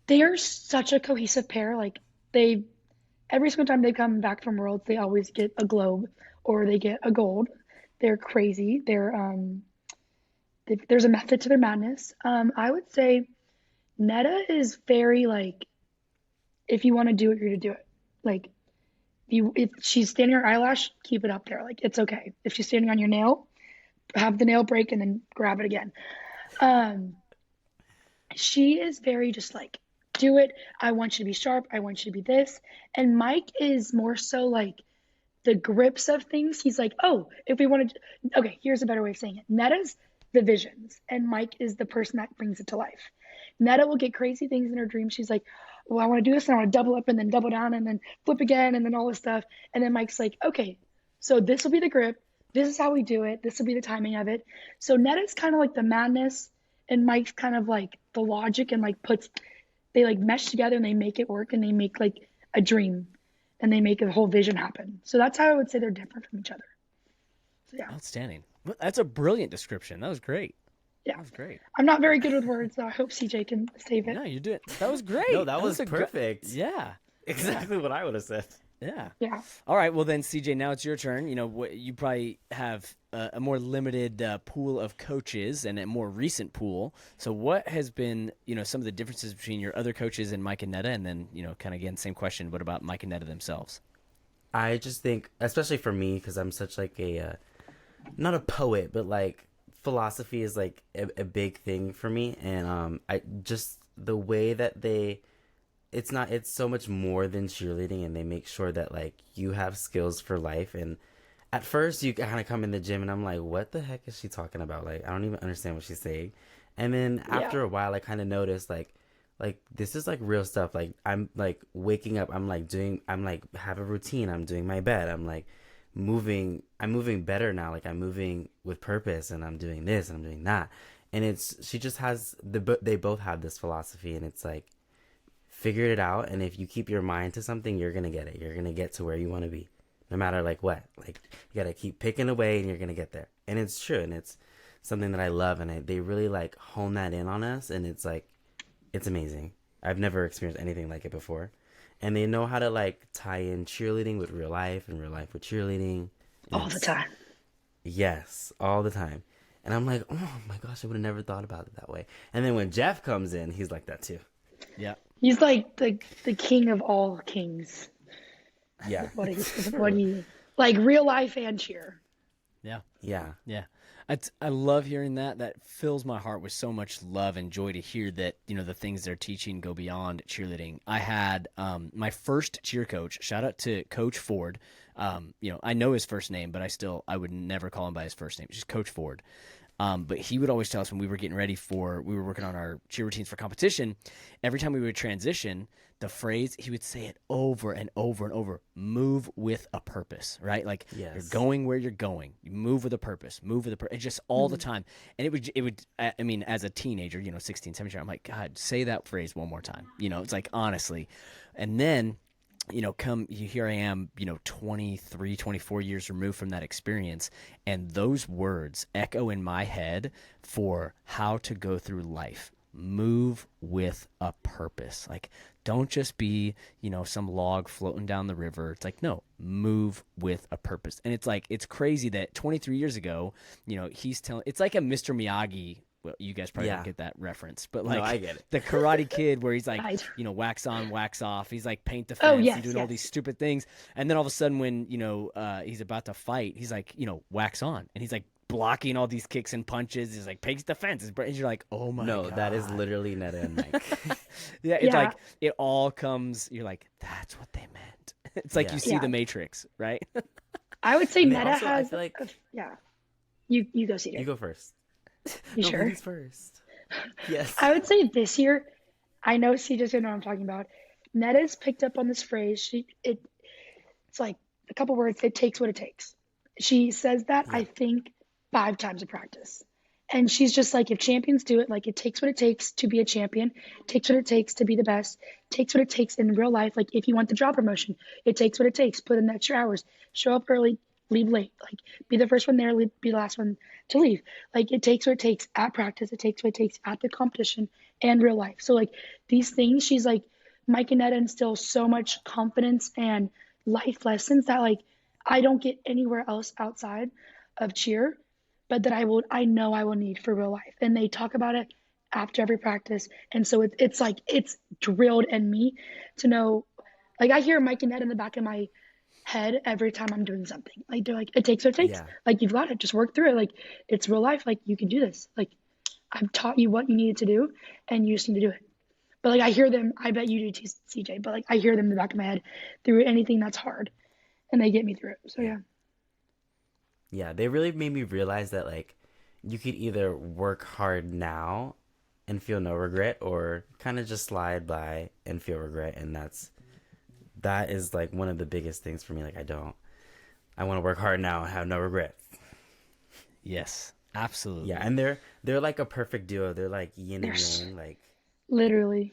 they are such a cohesive pair. Like they every single time they come back from Worlds, they always get a globe or they get a gold. They're crazy. There's a method to their madness. I would say Netta is very like, if you want to do it, you're gonna do it. Like if she's standing on her eyelash, keep it up there. Like it's okay. If she's standing on your nail, have the nail break and then grab it again. Um, she is very just like, do it. I want you to be sharp. I want you to be this. And Mike is more so like the grips of things. He's like, oh, if we want to, okay, here's a better way of saying it. Netta's the visions, and Mike is the person that brings it to life. Netta will get crazy things in her dreams. She's like, well, I want to do this, and I want to double up and then double down and then flip again and then all this stuff. And then Mike's like, okay, so this will be the grip. This is how we do it. This will be the timing of it. So Netta's kind of like the madness, and Mike's kind of like the logic and like they like mesh together and they make it work and they make like a dream and they make a whole vision happen. So that's how I would say they're different from each other. So yeah. Outstanding. Well, that's a brilliant description. That was great. Yeah. That was great. I'm not very good with words, so I hope CJ can save it. No, you did. That was great. No, that was a perfect. Yeah. Exactly what I would have said. Yeah. Yeah. All right. Well, then, CJ, now it's your turn. You know, you probably have a more limited pool of coaches and a more recent pool. So what has been, you know, some of the differences between your other coaches and Mike and Netta? And then, you know, kind of again, same question. What about Mike and Netta themselves? I just think, especially for me, because I'm such like not a poet, but like philosophy is like a big thing for me. And I just the way that it's so much more than cheerleading, and they make sure that like you have skills for life. And at first you kind of come in the gym and I'm like, what the heck is she talking about? Like, I don't even understand what she's saying. And then after a while I kind of noticed like this is like real stuff. Like I'm like waking up, I'm like have a routine, I'm doing my bed, I'm moving better now, like I'm moving with purpose, and I'm doing this and I'm doing that. And she just has they both have this philosophy, and it's like, figure it out, and if you keep your mind to something, you're gonna get it. You're gonna get to where you want to be, no matter like what. Like, you gotta keep picking away, and you're gonna get there. And it's true, and it's something that I love, and they really like hone that in on us, and it's like, it's amazing. I've never experienced anything like it before, and they know how to like tie in cheerleading with real life and real life with cheerleading. All the time. Yes, all the time. And I'm like, oh my gosh, I would have never thought about it that way. And then when Jeff comes in, he's like that too. Yeah. He's like the king of all kings. Yeah. What he like, real life and cheer. Yeah. Yeah. Yeah. I love hearing that. That fills my heart with so much love and joy to hear that, you know, the things they're teaching go beyond cheerleading. I had my first cheer coach, shout out to Coach Ford. You know, I know his first name, but I would never call him by his first name. It's just Coach Ford. But he would always tell us when we were getting ready we were working on our cheer routines for competition, every time we would transition, the phrase, he would say it over and over and over, move with a purpose, right? Like, yes, you're going where you're going. You move with a purpose, it's just all the time. And it would, I mean, as a teenager, you know, 16, 17, I'm like, God, say that phrase one more time. You know, it's like, honestly. And then, you know, here I am, you know, 23, 24 years removed from that experience, and those words echo in my head for how to go through life. Move with a purpose. Like, don't just be, you know, some log floating down the river. It's like, no, move with a purpose. And it's like, it's crazy that 23 years ago, you know, it's like a Mr. Miyagi. Well, you guys probably don't get that reference, but like, no, I get it. The Karate Kid, where he's like, you know, wax on, wax off. He's like paint the fence, and doing all these stupid things. And then all of a sudden, when, you know, he's about to fight, he's like, you know, wax on, and he's like blocking all these kicks and punches. He's like paints the fence, and you're like, oh my god, that is literally Netta and Mike. It's like it all comes. You're like, that's what they meant. It's like you see the Matrix, right? I would say Netta also, has. I feel like, You go, CJ. You go first. You sure? Ladies first. Yes. I would say this year, I know CJ's gonna know what I'm talking about. Netta's picked up on this phrase. It's like a couple words. It takes what it takes. She says that Yeah. I think 5 times a practice. And she's just like, if champions do it, like it takes what it takes to be a champion, takes what it takes to be the best, takes what it takes in real life. Like if you want the job promotion, it takes what it takes. Put in the extra hours, show up early, leave late, like be the first one there, be the last one to leave. Like it takes what it takes at practice, it takes what it takes at the competition and real life. So like these things, she's like, Mike and Netta instill so much confidence and life lessons that like I don't get anywhere else outside of cheer, but that I know I will need for real life. And they talk about it after every practice. And so it's like, it's drilled in me to know, like I hear Mike and Ned in the back of my head every time I'm doing something. Like they're like, it takes what it takes. Yeah. Like you've got it, just work through it. Like it's real life. Like you can do this. Like I've taught you what you needed to do and you just need to do it. But like I hear them, I bet you do too, CJ, but like I hear them in the back of my head through anything that's hard and they get me through it. So yeah. Yeah, they really made me realize that like you could either work hard now and feel no regret, or kind of just slide by and feel regret. And that is like one of the biggest things for me. Like I want to work hard now and have no regrets. Yes, absolutely. Yeah, and they're like a perfect duo. They're like yin and yang. Literally.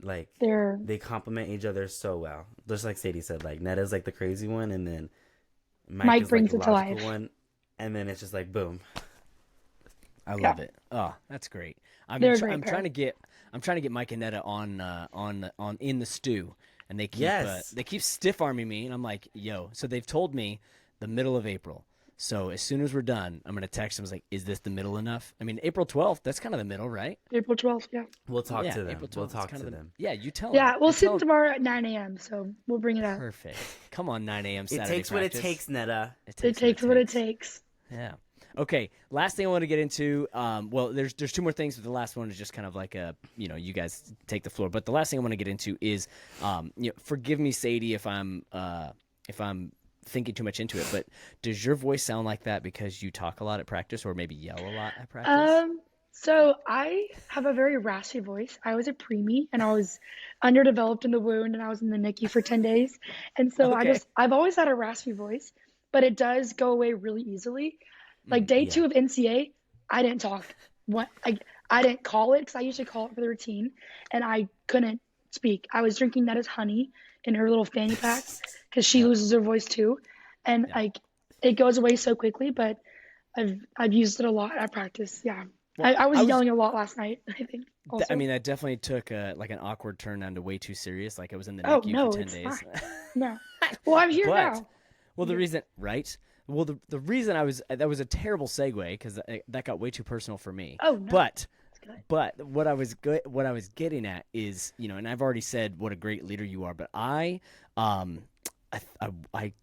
Like They're they complement each other so well. Just like Sadie said, like Netta's like the crazy one, and then Mike is brings like it the to logical life. one, and then it's just like boom. I love it. Oh, that's great. They're a great I'm pair. trying to get Mike and Netta on in the stew, and they keep Yes. they keep stiff arming me, and I'm like, yo. So they've told me the middle of April. So as soon as we're done, I'm gonna text them. I was like, is this the middle enough? I mean, April 12th. That's kind of the middle, right? April 12th, yeah. We'll talk Yeah, to them. April 12th. We'll is talk kind to of the, them. Yeah, you tell Yeah, them. we'll You see tell them them. tomorrow at 9 a.m., so we'll bring it up. Perfect. Come on, 9 a.m. It Saturday takes what it practice. takes, Netta. It takes what it takes. Yeah. Okay. Last thing I want to get into. Well, there's 2 more things, but the last one is just kind of like you guys take the floor. But the last thing I want to get into is, forgive me, Sadie, if I'm thinking too much into it. But does your voice sound like that because you talk a lot at practice, or maybe yell a lot at practice? So I have a very raspy voice. I was a preemie and I was underdeveloped in the wound and I was in the NICU for 10 days. And so Okay. I've always had a raspy voice, but it does go away really easily. Like day yeah. 2 of NCA, I didn't talk. I didn't call it because I usually call it for the routine and I couldn't speak. I was drinking Netta's honey in her little fanny pack because she loses her voice too. And like it goes away so quickly, but I've used it a lot at practice. Yeah. Well, I was yelling a lot last night, I think. Also. I mean, that definitely took like an awkward turn onto way too serious. Like I was in the Oh, NICU no, for 10 it's days. fine. No. Well, I'm here But- now. Well, the reason, right? Well, the reason that was a terrible segue because that got way too personal for me. Oh, no. But good. but what I was getting at is, and I've already said what a great leader you are, but I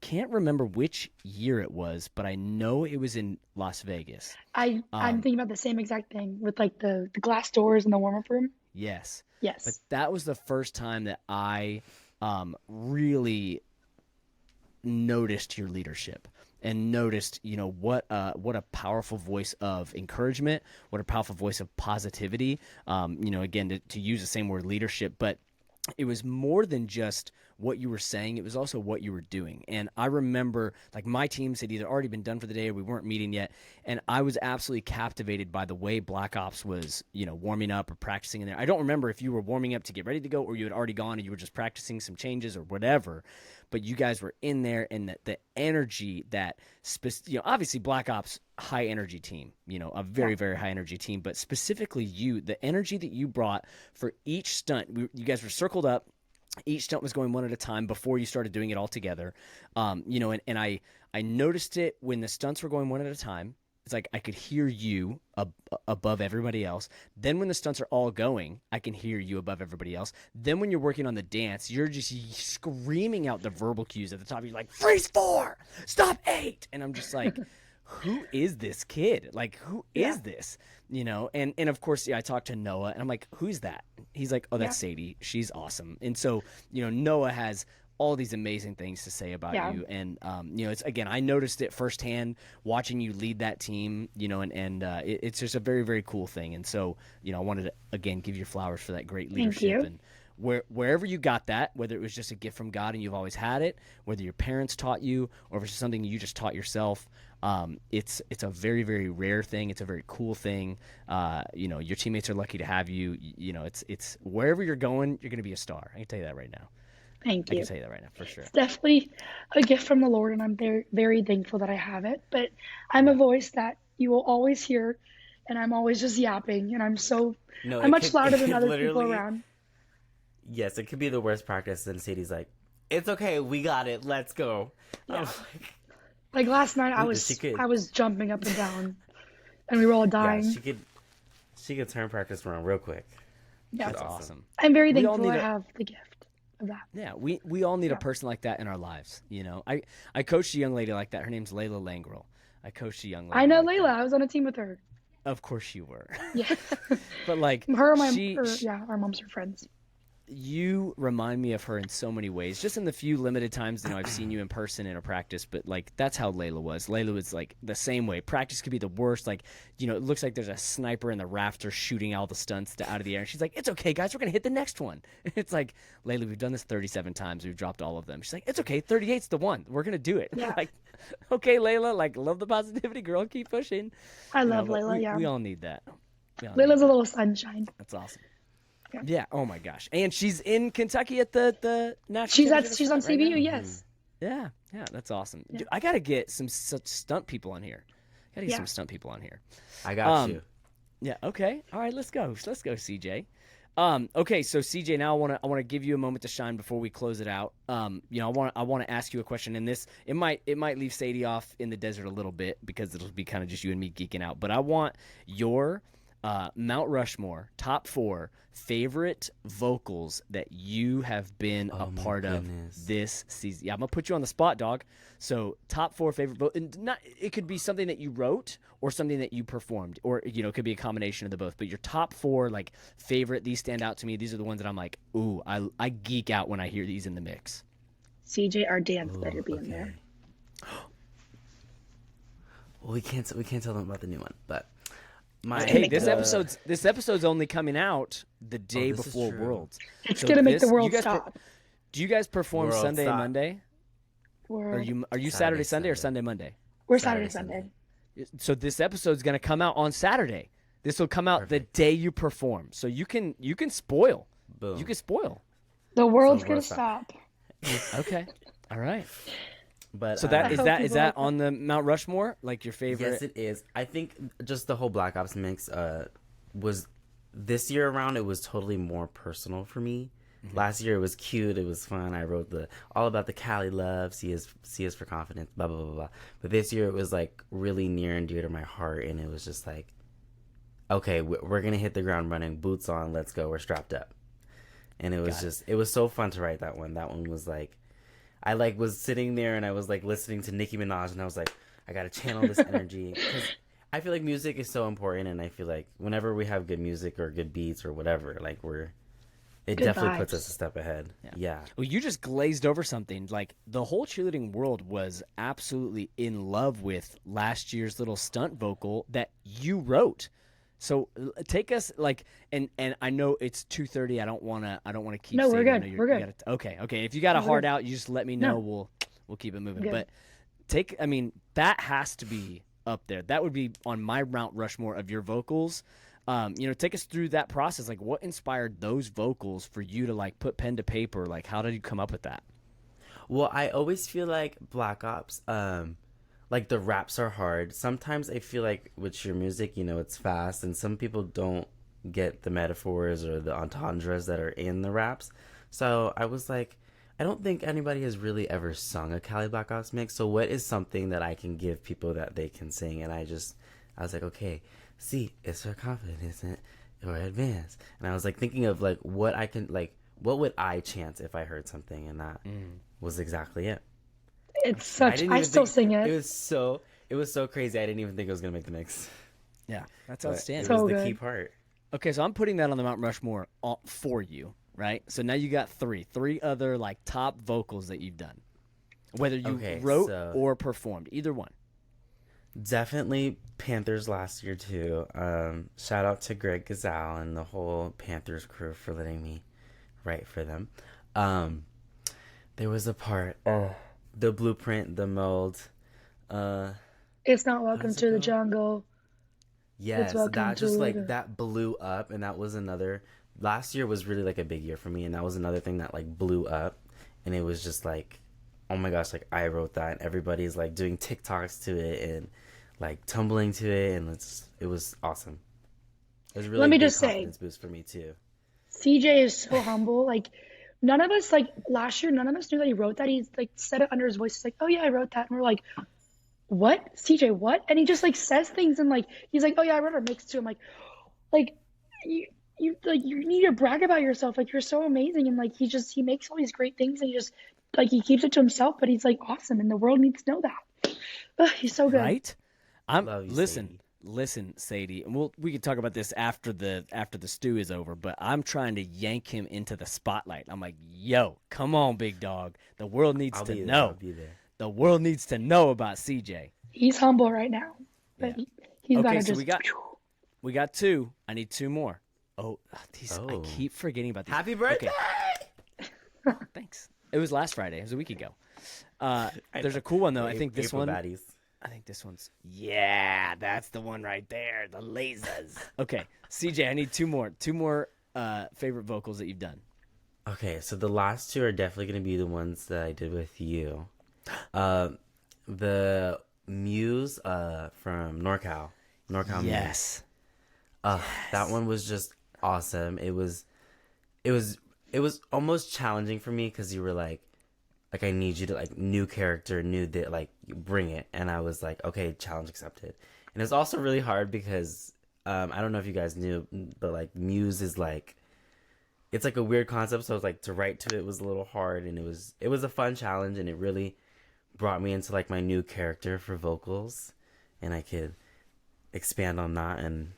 can't remember which year it was, but I know it was in Las Vegas. I'm thinking about the same exact thing with like the glass doors in the warm-up room. Yes. Yes. But that was the first time that I really noticed your leadership and noticed, what a powerful voice of encouragement, what a powerful voice of positivity. Again, to use the same word, leadership, but it was more than just what you were saying. It was also what you were doing. And I remember like my teams had either already been done for the day or we weren't meeting yet. And I was absolutely captivated by the way Black Ops was, warming up or practicing in there. I don't remember if you were warming up to get ready to go or you had already gone and you were just practicing some changes or whatever. But you guys were in there, and the energy that, obviously Black Ops, high energy team, a very, very high energy team, but specifically the energy that you brought for each stunt, you guys were circled up. Each stunt was going one at a time before you started doing it all together. And I noticed it when the stunts were going one at a time. It's like I could hear you above everybody else. Then when the stunts are all going, I can hear you above everybody else. Then when you're working on the dance, you're just screaming out the verbal cues at the top. You're like, freeze 4, stop 8. And I'm just like, who is this kid? Like, who is this? And of course, I talked to Noah, and I'm like, who's that? He's like, oh, that's Sadie. She's awesome. And so, Noah has all these amazing things to say about Yeah. you. And, you know, it's, again, I noticed it firsthand watching you lead that team, you know, and it's just a very, very cool thing. And so, you know, I wanted to, again, give you flowers for that great Thank leadership. you. And wherever you got that, whether it was just a gift from God and you've always had it, whether your parents taught you, or if it's something you just taught yourself, it's a very, very rare thing. It's a very cool thing. You know, your teammates are lucky to have you. You know, it's wherever you're going, you're going to be a star. I can tell you that right now. Thank I can you. tell you that right now for sure. It's definitely a gift from the Lord, and I'm very, very thankful that I have it. But I'm a Yeah. voice that you will always hear, and I'm always just yapping, and No, I'm it much could, louder it than could other people literally, around. yes, it could be the worst practice. And Sadie's like, it's okay, we got it, let's go. I'm Yeah. like, Like last night, she could, I was jumping up and down, and we were all yeah, dying. she could turn practice around real quick. Yeah. That's Awesome. awesome. I'm very We all thankful need I a have the gift of that. Yeah, we all need a Yeah. person like that in our lives. You know, I coached a young lady like that. Her name's Layla Langrel. I coached a young lady I know like Layla. that. I was on a team with her. Of course you were. Yeah. But like Her and she our moms are friends. you remind me of her in so many ways. Just in the few limited times, you know, I've seen you in person in a practice, but like that's how Layla was. Layla was like the same way. Practice could be the worst. Like, you know, it looks like there's a sniper in the rafters shooting all the stunts out of the air. And she's like, "It's okay, guys. We're gonna hit the next one." It's like, Layla, we've done this 37 times. We've dropped all of them. She's like, "It's okay. 38's the one. We're gonna do it." Yeah. Like, okay, Layla. Like, love the positivity, girl. Keep pushing. I You know, love but Layla. Yeah. we all need that. We all need Layla's a that. little sunshine. That's awesome. Yeah. Yeah. Oh my gosh. And she's in Kentucky at the national. She's on championship right CBU. now? Yes. Yeah. Yeah. That's awesome. Yeah. Dude, I gotta get some such stunt people on here. Gotta get Yeah. some stunt people on here. I got you. Yeah. Okay. All right. Let's go. Let's go, CJ. Okay. So CJ, now I wanna give you a moment to shine before we close it out. You know, I wanna ask you a question, and this it might leave Sadie off in the desert a little bit because it'll be kind of just you and me geeking out. But I want your Mount Rushmore top 4 favorite vocals that you have been a my part goodness. of this season. Yeah, I'm gonna put you on the spot, dog. So top 4 favorite vocals. Not it could be something that you wrote or something that you performed, or you know, it could be a combination of the both. But your top 4 like favorite. These stand out to me. These are the ones that I'm like, ooh, I geek out when I hear these in the mix. CJ, our dance Ooh, better be in okay. there. Well, we can't tell them about the new one, but Hey, make this the- episode's only coming out the day this is before true. Worlds. It's So gonna make the you world guys stop. Do you guys perform World Sunday and stop. Monday? We're, Are you Saturday, Saturday, Sunday, or Sunday. Sunday, Monday? we're Saturday, Saturday, Sunday. So this episode's gonna come out on Saturday. This will come out the Perfect. day you perform. So you can spoil. boom. You can spoil. The world's So gonna we'll stop. stop. Okay. All right. But So that I is hope that people that like that. on the Mount Rushmore? Like your favorite? yes, it is. I think just the whole Black Ops mix was this year around. It was totally more personal for me. Mm-hmm. Last year it was cute. It was fun. I wrote all about the CALI love. C is for confidence. Blah blah blah blah. But this year it was like really near and dear to my heart, and it was just like, okay, we're gonna hit the ground running. Boots on. Let's go. We're strapped up. And it was it was so fun to write that one. That one was like, I like was sitting there and I was like listening to Nicki Minaj, and I was like, I gotta channel this energy, because I feel like music is so important, and I feel like whenever we have good music or good beats or whatever, like it Good definitely puts vibes. us a step ahead. Yeah. Well, you just glazed over something. Like the whole cheerleading world was absolutely in love with last year's little stunt vocal that you wrote. So take us like, and I know it's 2:30. I don't wanna keep. No, we're Sadie. I good. know We're good. Okay. If you got a We're heart good. out, you just let me know. No. We'll keep it moving. Good. But I mean, that has to be up there. That would be on my Mount Rushmore of your vocals. You know, take us through that process. Like, what inspired those vocals for you to like put pen to paper? Like, how did you come up with that? Well, I always feel like Black Ops, like the raps are hard. Sometimes I feel like with your music, you know, it's fast, and some people don't get the metaphors or the entendres that are in the raps. So I was like, I don't think anybody has really ever sung a CALI Black Ops mix. So what is something that I can give people that they can sing? And I was like, okay, C is for confidence or advance. And I was like thinking of like what would I chant if I heard something, and that was exactly it. It's such. didn't I even still think- sing it. It was so crazy. I didn't even think it was gonna make the mix. Yeah, that's But outstanding. It So was the good. key part. Okay, so I'm putting that on the Mount Rushmore for you right? So now you got three other like top vocals that you've done, whether you Okay, wrote so or performed, either one. definitely Panthers last year too. Shout out to Greg Gazal and the whole Panthers crew for letting me write for them. Um, there was a part, the blueprint, the mold. Uh, It's not how welcome does it to the go? jungle. It's Yes, welcome that just to like the. that blew up, and that was another. Last year was really like a big year for me, and that was another thing that like blew up, and it was just like, oh my gosh, like I wrote that, and everybody's like doing TikToks to it and like tumbling to it, and it was awesome. It was a Let really me big just say, confidence boost for me too. CJ is so humble. Like, none of us, like, last year, none of us knew that he wrote that. He's, like, said it under his voice. He's like, oh, yeah, I wrote that. And we're like, what? CJ, what? And he just, like, says things and, like, he's like, oh, yeah, I wrote a mix too. I'm like, you, you need to brag about yourself. Like, you're so amazing. And, like, he makes all these great things and he keeps it to himself, but he's, like, awesome. And the world needs to know that. Ugh, he's so good. Right? I'm Love you, listen, Sadie. listen, Sadie, and we can talk about this after the stew is over. But I'm trying to yank him into the spotlight. I'm like, yo, come on, big dog. The world needs I'll to be there. I'll know. be there. The world needs to know about CJ. He's humble right now, Yeah. but he's about Okay, to so just. we got two. I need two more. Oh, I Oh. keep forgetting about these. Happy birthday! Okay, thanks. It was last Friday. It was a week ago. There's a cool one though. I think this April one. baddies. I think this one's. Yeah, that's the one right there. The lasers. Okay, CJ, I need two more. Two more favorite vocals that you've done. Okay, so the last two are definitely going to be the ones that I did with you. The Muse from NorCal. NorCal Muse. Yes. That one was just awesome. It was almost challenging for me because you were like I need you to like new character, new that like bring it, and I was like, okay, challenge accepted. And it's also really hard because I don't know if you guys knew, but like Muse is like it's like a weird concept, so it's like to write to it was a little hard, and it was a fun challenge, and it really brought me into like my new character for vocals, and I could expand on that, and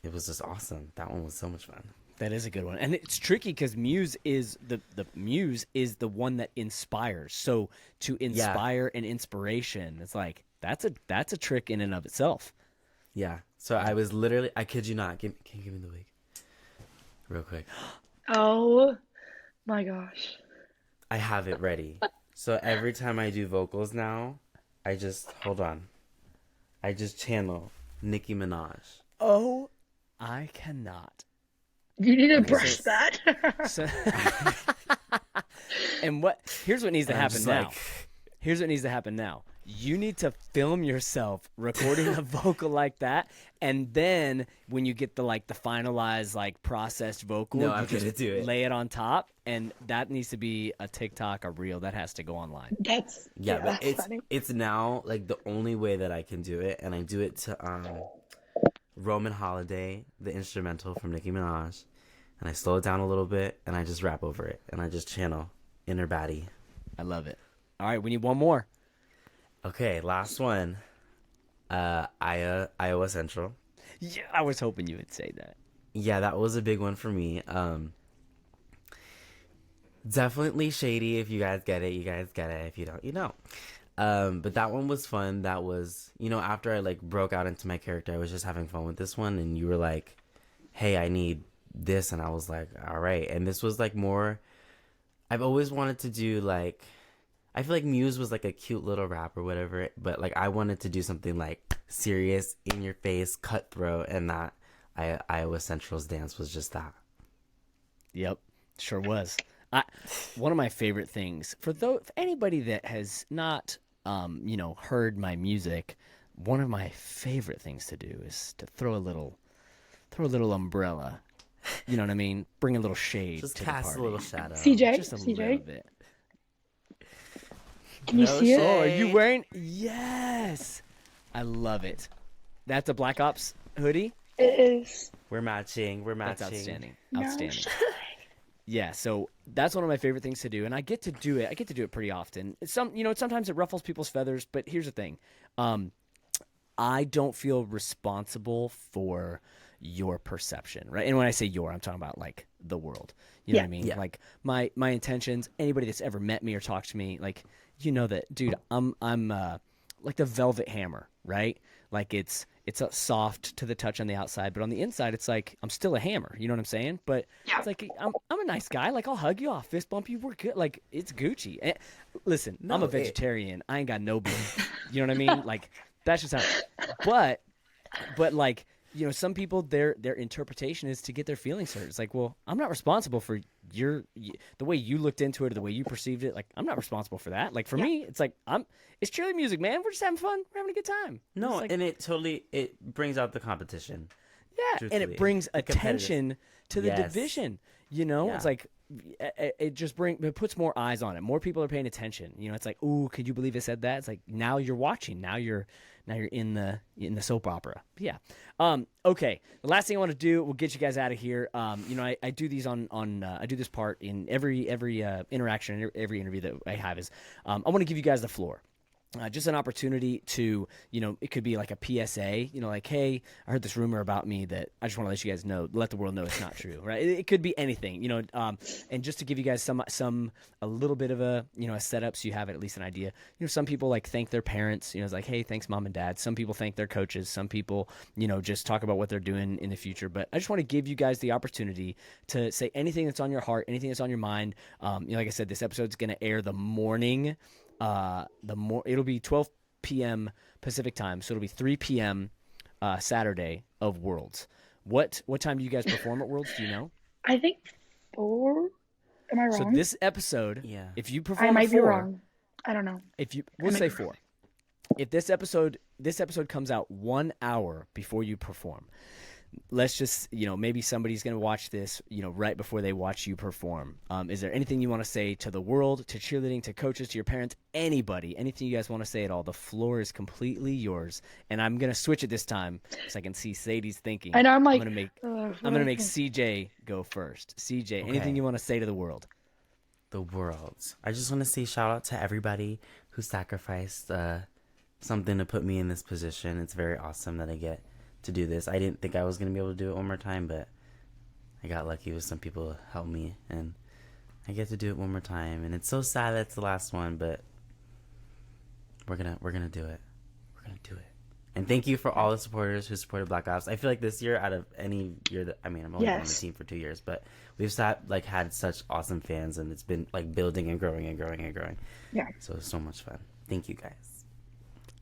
it was just awesome. That one was so much fun. That is a good one, and it's tricky because Muse is the Muse is the one that inspires. So to inspire an inspiration, it's like that's a trick in and of itself. Yeah. So I was literally, I kid you not. Can you give me the wig, real quick? Oh my gosh. I have it ready. So every time I do vocals now, I just hold on. I just channel Nicki Minaj. Oh, I cannot. You need to brush that. So, and here's what needs to And I'm happen just now. like, Here's what needs to happen now. You need to film yourself recording a vocal like that, and then when you get the finalized processed vocal, No, you I'm just gonna do it. lay it on top, and that needs to be a TikTok, a reel that has to go online. That's yeah, but that's funny. it's now like the only way that I can do it, and I do it to Roman Holiday, the instrumental from Nicki Minaj, and I slow it down a little bit, and I just rap over it, and I just channel Inner Baddie. I love it. All right, we need one more. Okay, last one. Iowa Central. Yeah, I was hoping you would say that. Yeah, that was a big one for me. Definitely shady. If you guys get it, you guys get it. If you don't, you don't. But that one was fun. That was, after I broke out into my character, I was just having fun with this one, and you were like, "Hey, I need this," and I was like, "All right." And this was more. I've always wanted to do I feel like Muse was a cute little rap or whatever, but I wanted to do something serious, in your face, cutthroat, and that Iowa Central's dance was just that. Yep, sure was. One of my favorite things for anybody that has not, heard my music, one of my favorite things to do is to throw a little umbrella. You know what I mean? Bring a little shade Just to the cast party. a little shadow. CJ, Just a CJ, little bit. can you see it? Oh, are you wearing? Yes, I love it. That's a Black Ops hoodie. It is. We're matching. That's outstanding. No. Outstanding. Yeah, so that's one of my favorite things to do, and I get to do it. I get to do it pretty often. Sometimes it ruffles people's feathers, but here's the thing: I don't feel responsible for, your perception, right? And when I say your, I'm talking about like the world. You know what I mean? Yeah. Like my intentions. Anybody that's ever met me or talked to me, like you know that, dude. I'm like the velvet hammer, right? Like it's a soft to the touch on the outside, but on the inside, it's like I'm still a hammer. You know what I'm saying? But Yeah. it's like I'm a nice guy. Like I'll hug you, I'll fist bump you. We're good. Like it's Gucci. And, listen, I'm a No, vegetarian. I ain't got no beef. You know what I mean? Like that's just how. But like some people their interpretation is to get their feelings hurt. It's like, well, I'm not responsible for the way you looked into it or the way you perceived it. Like I'm not responsible for that. Like for me, it's like it's cheerleading music, man. We're just having fun. We're having a good time. No, like, and it brings out the competition. Yeah, Truthfully. and it brings attention to the division. Yeah. It's like it just it puts more eyes on it. More people are paying attention. It's like, ooh, could you believe I said that? It's like now you're watching. Now you're in the soap opera. Yeah. Okay. The last thing I want to do, we'll get you guys out of here. I do these on I do this part in every interaction, every interview that I have is I want to give you guys the floor. Just an opportunity to, it could be like a PSA, like, hey, I heard this rumor about me that I just want to let you guys know, let the world know it's not true, right? It could be anything, and just to give you guys a little bit of a setup so you have at least an idea. Some people like thank their parents, it's like, hey, thanks mom and dad. Some people thank their coaches. Some people, just talk about what they're doing in the future. But I just want to give you guys the opportunity to say anything that's on your heart, anything that's on your mind. Like I said, this episode's going to air the morning. It'll be 12 p.m. Pacific time, so it'll be 3 p.m. Saturday of Worlds. What time do you guys perform at Worlds? Do you know? I think 4. Am I wrong? So this episode, if you perform I might at 4, be wrong. I don't know. We'll say 4. If this episode comes out 1 hour before you perform, let's just, maybe somebody's going to watch this, right before they watch you perform. Is there anything you want to say to the world, to cheerleading, to coaches, to your parents, anybody, anything you guys want to say at all? The floor is completely yours. And I'm going to switch it this time so I can see Sadie's thinking. I know, I'm like, I'm going to make CJ go first. CJ, anything you want to say to the world? The world. I just want to say shout out to everybody who sacrificed something to put me in this position. It's very awesome that I get to do this. I didn't think I was going to be able to do it one more time, but I got lucky with some people who helped me, and I get to do it one more time. And it's so sad that it's the last one, but we're gonna do it. We're gonna do it. And thank you for all the supporters who supported Black Ops. I feel like this year, out of any year that I'm only on the team for 2 years, but we've had such awesome fans, and it's been like building and growing and growing and growing. Yeah. So it's so much fun. Thank you guys.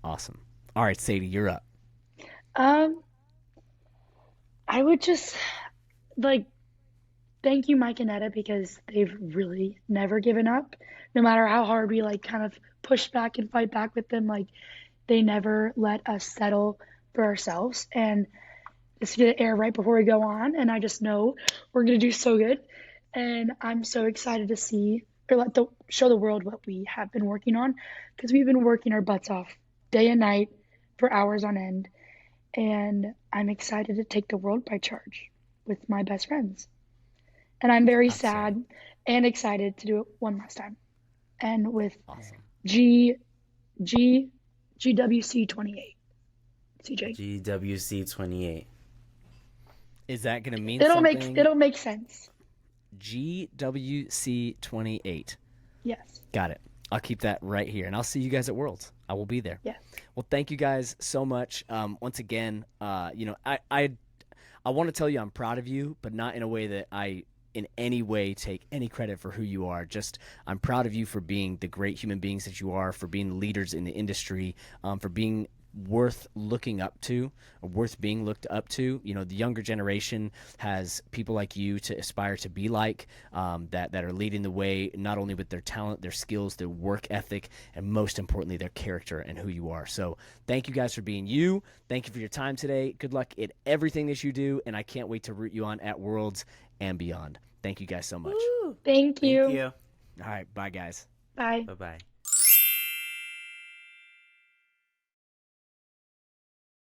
Awesome. All right, Sadie, you're up. I would just thank you, Mike and Etta, because they've really never given up. No matter how hard we kind of push back and fight back with them, they never let us settle for ourselves. And it's gonna air right before we go on, and I just know we're gonna do so good. And I'm so excited to see or show the world what we have been working on, because we've been working our butts off day and night for hours on end. And I'm excited to take the world by charge with my best friends. And I'm very sad and excited to do it one last time. And with GWC 28. CJ. GWC 28. Is that going to mean it'll something? It'll make sense. GWC 28. Yes. Got it. I'll keep that right here, and I'll see you guys at Worlds. I will be there. Yeah. Well, thank you guys so much. Once again, I want to tell you I'm proud of you, but not in a way that I in any way take any credit for who you are. Just I'm proud of you for being the great human beings that you are, for being leaders in the industry, for being worth looking up to, or worth being looked up to. The younger generation has people like you to aspire to be like, that are leading the way, not only with their talent, their skills, their work ethic, and most importantly, their character and who you are. So thank you guys for being you. Thank you for your time today. Good luck in everything that you do, and I can't wait to root you on at Worlds and beyond. Thank you guys so much. Thank you. Thank you. All right, bye guys. Bye. Bye-bye.